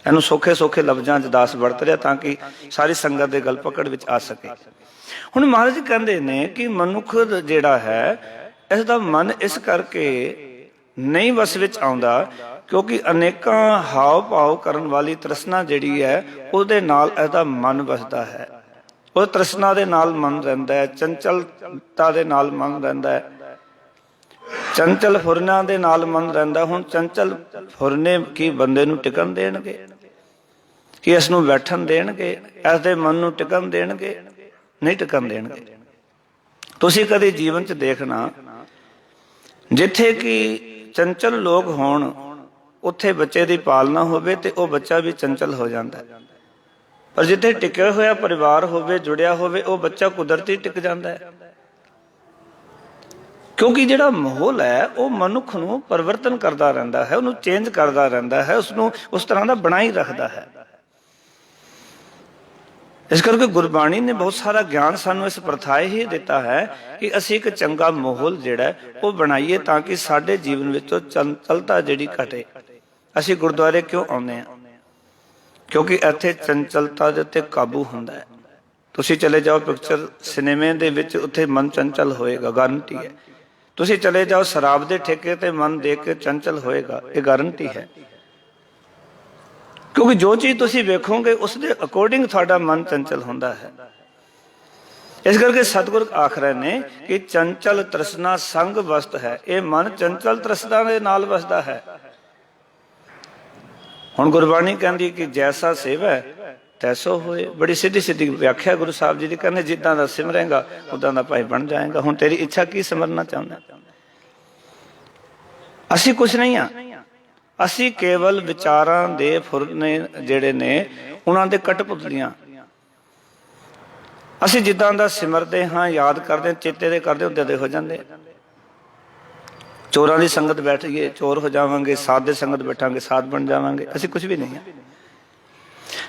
ਇਹਨੂੰ ਸੌਖੇ ਸੌਖੇ ਲਫ਼ਜ਼ਾਂ 'ਚ ਦਾਸ ਵਰਤ ਰਿਹਾ ਤਾਂ ਕਿ ਸਾਰੀ ਸੰਗਤ ਦੇ ਗਲ ਪਕੜ ਵਿੱਚ ਆ ਸਕੇ। ਹੁਣ ਮਹਾਰਾਜ ਜੀ ਕਹਿੰਦੇ ਨੇ ਕਿ ਮਨੁੱਖ ਜਿਹੜਾ ਹੈ ਇਸ ਦਾ ਮਨ ਇਸ ਕਰਕੇ ਨਹੀਂ ਵਸ ਵਿੱਚ ਆਉਂਦਾ ਕਿਉਂਕਿ ਅਨੇਕਾਂ ਹਾਵ ਭਾਵ ਕਰਨ ਵਾਲੀ ਤ੍ਰਿਸ਼ਨਾ ਜਿਹੜੀ ਹੈ ਉਹਦੇ ਨਾਲ ਇਹਦਾ ਮਨ ਵਸਦਾ ਹੈ। ਉਹ ਤ੍ਰਿਸ਼ਨਾ ਦੇ ਨਾਲ ਮਨ ਰਹਿੰਦਾ ਹੈ, ਚੰਚਲਤਾ ਦੇ ਨਾਲ ਮਨ ਰਹਿੰਦਾ ਹੈ, ਚੰਚਲ ਫੁਰਨਿਆਂ ਦੇ ਨਾਲ ਮਨ ਰਹਿੰਦਾ। ਹੁਣ ਚੰਚਲ ਫੁਰਨੇ ਕੀ ਬੰਦੇ ਨੂੰ ਟਿਕਣ ਦੇਣਗੇ? ਕਿ ਇਸ ਨੂੰ ਬੈਠਣ ਦੇਣਗੇ? ਇਸ ਦੇ ਮਨ ਨੂੰ ਟਿਕਣ ਦੇਣਗੇ? ਨਹੀਂ ਟਿਕਣ ਦੇਣਗੇ। ਤੁਸੀਂ ਕਦੇ ਜੀਵਨ 'ਚ ਦੇਖਣਾ ਜਿੱਥੇ ਕਿ ਚੰਚਲ ਲੋਕ ਹੋਣ ਉੱਥੇ ਬੱਚੇ ਦੀ ਪਾਲਣਾ ਹੋਵੇ ਤੇ ਉਹ ਬੱਚਾ ਵੀ ਚੰਚਲ ਹੋ ਜਾਂਦਾ, ਪਰ ਜਿੱਥੇ ਟਿਕਿਆ ਹੋਇਆ ਪਰਿਵਾਰ ਹੋਵੇ, ਜੁੜਿਆ ਹੋਵੇ, ਉਹ ਬੱਚਾ ਕੁਦਰਤੀ ਟਿਕ ਜਾਂਦਾ ਹੈ। ਕਿਉਂਕਿ ਜਿਹੜਾ ਮਾਹੌਲ ਹੈ ਉਹ ਮਨੁੱਖ ਨੂੰ ਪਰਿਵਰਤਨ ਕਰਦਾ ਰਹਿੰਦਾ ਹੈ, ਉਹਨੂੰ ਚੇਂਜ ਕਰਦਾ ਰਹਿੰਦਾ ਹੈ, ਉਸਨੂੰ ਉਸ ਤਰ੍ਹਾਂ ਦਾ ਬਣਾਈ ਰੱਖਦਾ ਹੈ। ਇਸ ਕਰਕੇ ਗੁਰਬਾਣੀ ਨੇ ਬਹੁਤ ਸਾਰਾ ਗਿਆਨ ਸਾਨੂੰ ਇਸ ਪ੍ਰਥਾਏ ਹੀ ਦਿੱਤਾ ਹੈ ਕਿ ਅਸੀਂ ਇੱਕ ਚੰਗਾ ਮਾਹੌਲ ਜਿਹੜਾ ਉਹ ਬਣਾਈਏ ਤਾਂ ਕਿ ਸਾਡੇ ਜੀਵਨ ਵਿੱਚੋਂ ਚੰਚਲਤਾ ਜਿਹੜੀ ਘਟੇ। ਅਸੀਂ ਗੁਰਦੁਆਰੇ ਕਿਉਂ ਆਉਂਦੇ ਹਾਂ? ਕਿਉਂਕਿ ਇੱਥੇ ਚੰਚਲਤਾ ਦੇ ਉੱਤੇ ਕਾਬੂ ਹੁੰਦਾ ਹੈ। ਤੁਸੀਂ ਚਲੇ ਜਾਓ ਪਿਕਚਰ ਸਿਨੇਮੇ ਦੇ ਵਿੱਚ, ਉੱਥੇ ਮਨ ਚੰਚਲ ਹੋਏਗਾ, ਗਾਰੰਟੀ ਹੈ। ਤੁਸੀਂ ਚਲੇ ਜਾਓ ਸ਼ਰਾਬ ਦੇ ਠੇਕੇ ਤੇ, ਮਨ ਦੇਖ ਕੇ ਚੰਚਲ ਹੋਏਗਾ, ਇਹ ਗਾਰੰਟੀ ਹੈ। ਕਿਉਂਕਿ ਜੋ ਚੀਜ਼ ਤੁਸੀਂ ਵੇਖੋਗੇ ਉਸ ਦੇ ਅਕੋਰਡਿੰਗ ਤੁਹਾਡਾ ਮਨ ਚੰਚਲ ਹੁੰਦਾ ਹੈ। ਇਸ ਕਰਕੇ ਸਤਿਗੁਰ ਆਖ ਰਹੇ ਨੇ ਕਿ ਚੰਚਲ ਤ੍ਰਿਸ਼ਨਾ ਸੰਗ ਵਸਤ ਹੈ। ਇਹ ਮਨ ਚੰਚਲ ਤ੍ਰਿਸ਼ਨਾ ਦੇ ਨਾਲ ਵਸਦਾ ਹੈ। ਹੁਣ ਗੁਰਬਾਣੀ ਕਹਿੰਦੀ ਕਿ ਜੈਸਾ ਸੇਵੈ ਤੈਸੋ ਹੋਏ। ਬੜੀ ਸਿੱਧੀ ਸਿੱਧੀ ਵਿਆਖਿਆ ਗੁਰੂ ਸਾਹਿਬ ਜੀ ਦੀ, ਕਹਿੰਦੇ ਜਿੱਦਾਂ ਦਾ ਸਿਮਰੇਗਾ ਉਦਾਂ ਦਾ ਭਾਈ ਬਣ ਜਾਏਗਾ। ਹੁਣ ਤੇਰੀ ਇੱਛਾ ਕੀ ਸਿਮਰਨਾ ਚਾਹੁੰਦਾ? ਅਸੀਂ ਕੁਛ ਨਹੀਂ ਆ, ਅਸੀਂ ਕੇਵਲ ਵਿਚਾਰਾਂ ਦੇ ਫੁਰਨੇ ਜਿਹੜੇ ਨੇ ਉਹਨਾਂ ਦੇ ਕਠਪੁਤਲੀਆਂ। ਅਸੀਂ ਜਿੱਦਾਂ ਦਾ ਸਿਮਰਦੇ ਹਾਂ, ਯਾਦ ਕਰਦੇ, ਚੇਤੇ ਦੇ ਕਰਦੇ, ਉਦਾਂ ਦੇ ਹੋ ਜਾਂਦੇ। ਚੋਰਾਂ ਦੀ ਸੰਗਤ ਬੈਠੀਏ ਚੋਰ ਹੋ ਜਾਵਾਂਗੇ, ਸਾਧ ਦੇ ਸੰਗਤ ਬੈਠਾਂਗੇ ਸਾਧ ਬਣ ਜਾਵਾਂਗੇ। ਅਸੀਂ ਕੁਝ ਵੀ ਨਹੀਂ ਹਾਂ।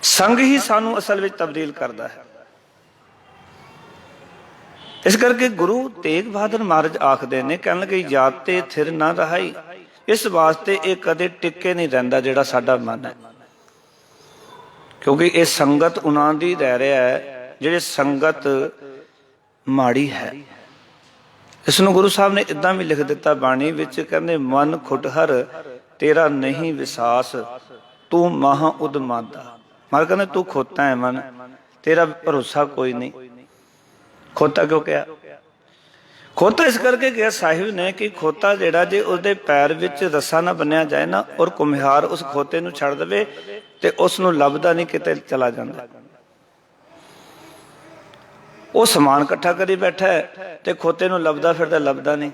ਸੰਗ ਹੀ ਸਾਨੂੰ ਅਸਲ ਵਿੱਚ ਤਬਦੀਲ ਕਰਦਾ ਹੈ। ਇਸ ਕਰਕੇ ਗੁਰੂ ਤੇਗ ਬਹਾਦਰ ਮਹਾਰਾਜ ਆਖਦੇ ਨੇ, ਕਹਿਣ ਲੱਗੇ ਯਾਦ ਤੇ ਥਿਰ ਨਾ ਰਹਾਈ। ਇਸ ਵਾਸਤੇ ਇਹ ਕਦੇ ਟਿੱਕੇ ਨਹੀਂ ਰਹਿੰਦਾ ਜਿਹੜਾ ਸਾਡਾ ਮਨ ਹੈ, ਕਿਉਂਕਿ ਇਹ ਸੰਗਤ ਉਹਨਾਂ ਦੀ ਰਹਿ ਰਿਹਾ ਹੈ ਜਿਹੜੇ ਸੰਗਤ ਮਾੜੀ ਹੈ। ਇਸ ਨੂੰ ਗੁਰੂ ਸਾਹਿਬ ਨੇ ਇਦਾਂ ਵੀ ਲਿਖ ਦਿੱਤਾ ਬਾਣੀ ਵਿੱਚ, ਕਹਿੰਦੇ ਮਨ ਖੁਟਹਰ ਤੇਰਾ ਨਹੀਂ ਵਿਸਾਸ, ਤੂੰ ਮਹਾ ਉਦਮਾਦਾ। ਮਹਾਰਾਜ ਕਹਿੰਦੇ ਤੂੰ ਖੋਤਾ ਹੈ ਮਨ, ਤੇਰਾ ਭਰੋਸਾ ਕੋਈ ਨਹੀਂ। ਖੋਤਾ ਕਿਉਂ ਕਿਹਾ? ਖੋਤਾ ਇਸ ਕਰਕੇ ਕਿਹਾ ਸਾਹਿਬ ਨੇ ਕਿ ਖੋਤਾ ਜਿਹੜਾ ਜੇ ਉਹਦੇ ਪੈਰ ਵਿੱਚ ਰੱਸਾ ਨਾ ਬੰਨਿਆ ਜਾਏ ਨਾ, ਔਰ ਘੁਮਿਆਰ ਉਸ ਖੋਤੇ ਨੂੰ ਛੱਡ ਦੇਵੇ ਤੇ ਉਸ ਨੂੰ ਲੱਭਦਾ ਨਹੀਂ, ਕਿਤੇ ਚਲਾ ਜਾਂਦਾ। ਉਹ ਸਮਾਨ ਇਕੱਠਾ ਕਰੀ ਬੈਠਾ ਹੈ ਤੇ ਖੋਤੇ ਨੂੰ ਲੱਭਦਾ ਫਿਰਦਾ, ਲੱਭਦਾ ਨਹੀਂ।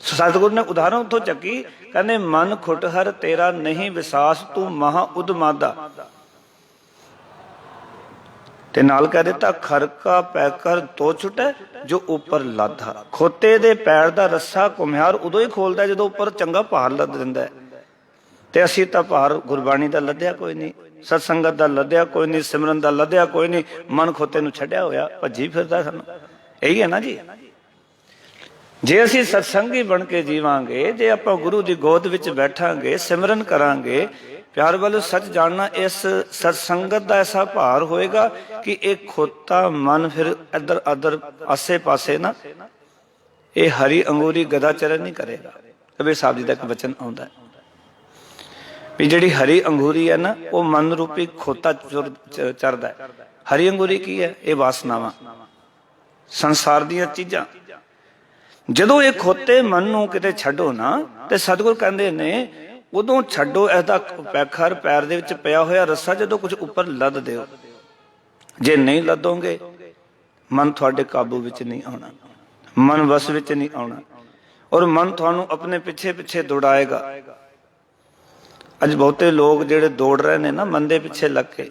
ਸਤਿਗੁਰੂ ਨੇ ਉਦਾਹਰਨ ਉੱਥੋਂ ਚੱਕੀ, ਕਹਿੰਦੇ ਮਨ ਖੁੱਟ ਹਰ ਤੇਰਾ ਨਹੀਂ ਵਿਸਾਸ, ਤੂੰ ਮਹਾ ਉਦਮਾਦਾ। ਤੇ ਨਾਲ ਕਹਿ ਦਿੱਤਾ ਖਰਕਾ ਪੈਕਰ ਤੋ ਛੁਟੈ ਜੋ ਉੱਪਰ ਲਾਧਾ। ਖੋਤੇ ਦੇ ਪੈਰ ਦਾ ਰੱਸਾ ਘੁਮਿਆਰ ਉਦੋਂ ਹੀ ਖੋਲਦਾ ਜਦੋਂ ਉੱਪਰ ਚੰਗਾ ਭਾਰ ਲੱਦ ਦਿੰਦਾ। ਤੇ ਅਸੀਂ ਤਾਂ ਭਾਰ ਗੁਰਬਾਣੀ ਦਾ ਲੱਦਿਆ ਕੋਈ ਨਹੀਂ, ਸਤਸੰਗਤ ਦਾ ਲੱਦਿਆ ਕੋਈ ਨਹੀਂ, ਸਿਮਰਨ ਦਾ ਲੱਦਿਆ ਕੋਈ ਨਹੀਂ, ਮਨ ਖੋਤੇ ਨੂੰ ਛੱਡਿਆ ਹੋਇਆ ਭੱਜੀ ਫਿਰਦਾ ਸਾਨੂੰ। ਇਹੀ ਹੈ ਨਾ ਜੀ। ਜੇ ਅਸੀਂ ਸਤਸੰਗੀ ਬਣ ਕੇ ਜੀਵਾਂਗੇ, ਜੇ ਆਪਾਂ ਗੁਰੂ ਦੀ ਗੋਦ ਵਿੱਚ ਬੈਠਾਂਗੇ, ਸਿਮਰਨ ਕਰਾਂਗੇ, ਪਿਆਰ ਵੱਲੋਂ ਸੱਚ ਜਾਣਨਾ, ਇਸ ਸਤਸੰਗਤ ਦਾ ਐਸਾ ਭਾਰ ਹੋਏਗਾ ਕਿ ਇਹ ਖੋਤਾ ਮਨ ਫਿਰ ਇੱਧਰ ਉੱਧਰ ਆਸੇ ਪਾਸੇ ਨਾ ਇਹ ਹਰੀ ਅੰਗੂਰੀ ਗਦਾ ਚਰਨ ਨਹੀਂ ਕਰੇਗਾ। ਕਬੀਰ ਸਾਹਿਬ ਜੀ ਦਾ ਇੱਕ ਵਚਨ ਆਉਂਦਾ ਵੀ ਜਿਹੜੀ ਹਰੀ ਅੰਗੂਰੀ ਹੈ ਨਾ, ਉਹ ਮਨ ਰੂਪੀ ਖੋਤਾ ਚਰਦਾ ਹੈ। ਹਰੀ ਅੰਗੂਰੀ ਕੀ ਹੈ? ਇਹ ਵਾਸਨਾਵਾਂ, ਸੰਸਾਰ ਦੀਆਂ ਚੀਜ਼ਾਂ। ਜਦੋਂ ਇਹ ਖੋਤੇ ਮਨ ਨੂੰ ਕਿਤੇ ਛੱਡੋ ਨਾ, ਤੇ ਸਤਿਗੁਰ ਕਹਿੰਦੇ ਨੇ ਉਦੋਂ ਛੱਡੋ ਇਹਦਾ ਪੈਖਰ, ਪੈਰ ਦੇ ਵਿੱਚ ਪਿਆ ਹੋਇਆ ਰੱਸਾ ਜਦੋਂ ਕੁਝ ਉੱਪਰ ਲੱਦ ਦਿਓ। ਜੇ ਨਹੀਂ ਲੱਦੋਗੇ, ਮਨ ਤੁਹਾਡੇ ਕਾਬੂ ਵਿੱਚ ਨਹੀਂ ਆਉਣਾ, ਮਨ ਵਸ ਵਿੱਚ ਨਹੀਂ ਆਉਣਾ, ਔਰ ਮਨ ਤੁਹਾਨੂੰ ਆਪਣੇ ਪਿੱਛੇ ਪਿੱਛੇ ਦੌੜਾਏਗਾ। ਅੱਜ ਬਹੁਤੇ ਲੋਕ ਜਿਹੜੇ ਦੌੜ ਰਹੇ ਨੇ ਨਾ ਮਨ ਦੇ ਪਿੱਛੇ ਲੱਗ ਕੇ,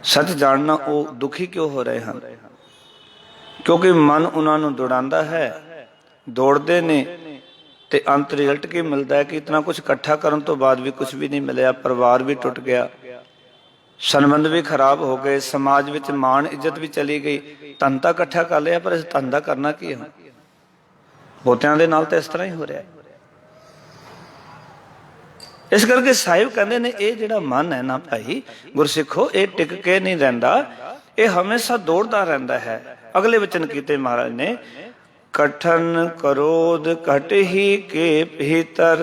ਸੱਚ ਜਾਣਨਾ ਉਹ ਦੁਖੀ ਕਿਉਂ ਹੋ ਰਹੇ ਹਨ? ਕਿਉਂਕਿ ਮਨ ਉਹਨਾਂ ਨੂੰ ਦੌੜਾਉਂਦਾ ਹੈ, ਦੌੜਦੇ ਨੇ, ਤੇ ਅੰਤ ਰਿਜ਼ਲਟ ਕੀ ਮਿਲਦਾ ਹੈ ਕਿ ਇਤਨਾ ਕੁਝ ਇਕੱਠਾ ਕਰਨ ਤੋਂ ਬਾਅਦ ਵੀ ਕੁਝ ਵੀ ਨਹੀਂ ਮਿਲਿਆ। ਪਰਿਵਾਰ ਵੀ ਟੁੱਟ ਗਿਆ, ਸੰਬੰਧ ਵੀ ਖਰਾਬ ਹੋ ਗਏ, ਸਮਾਜ ਵਿੱਚ ਮਾਣ ਇੱਜ਼ਤ ਵੀ ਚਲੀ ਗਈ। ਧਨ ਤਾਂ ਇਕੱਠਾ ਕਰ ਲਿਆ, ਪਰ ਇਸ ਧਨ ਦਾ ਕਰਨਾ ਕੀ ਹੈ? ਬਹੁਤਿਆਂ ਦੇ ਨਾਲ ਤਾਂ ਇਸ ਤਰ੍ਹਾਂ ਹੀ ਹੋ ਰਿਹਾ। ਇਸ ਕਰਕੇ ਸਾਹਿਬ ਕਹਿੰਦੇ ਨੇ ਇਹ ਜਿਹੜਾ ਮਨ ਹੈ ਨਾ ਭਾਈ ਗੁਰਸਿੱਖੋ, ਇਹ ਟਿਕ ਕੇ ਨਹੀਂ ਰਹਿੰਦਾ, ਇਹ ਹਮੇਸ਼ਾ ਦੌੜਦਾ ਰਹਿੰਦਾ ਹੈ। ਅਗਲੇ ਵਚਨ ਕੀਤੇ ਮਹਾਰਾਜ ਨੇ, ਕਠਨ ਕਰੋਧ ਘਟ ਹੀ ਕੇ ਭੀਤਰ,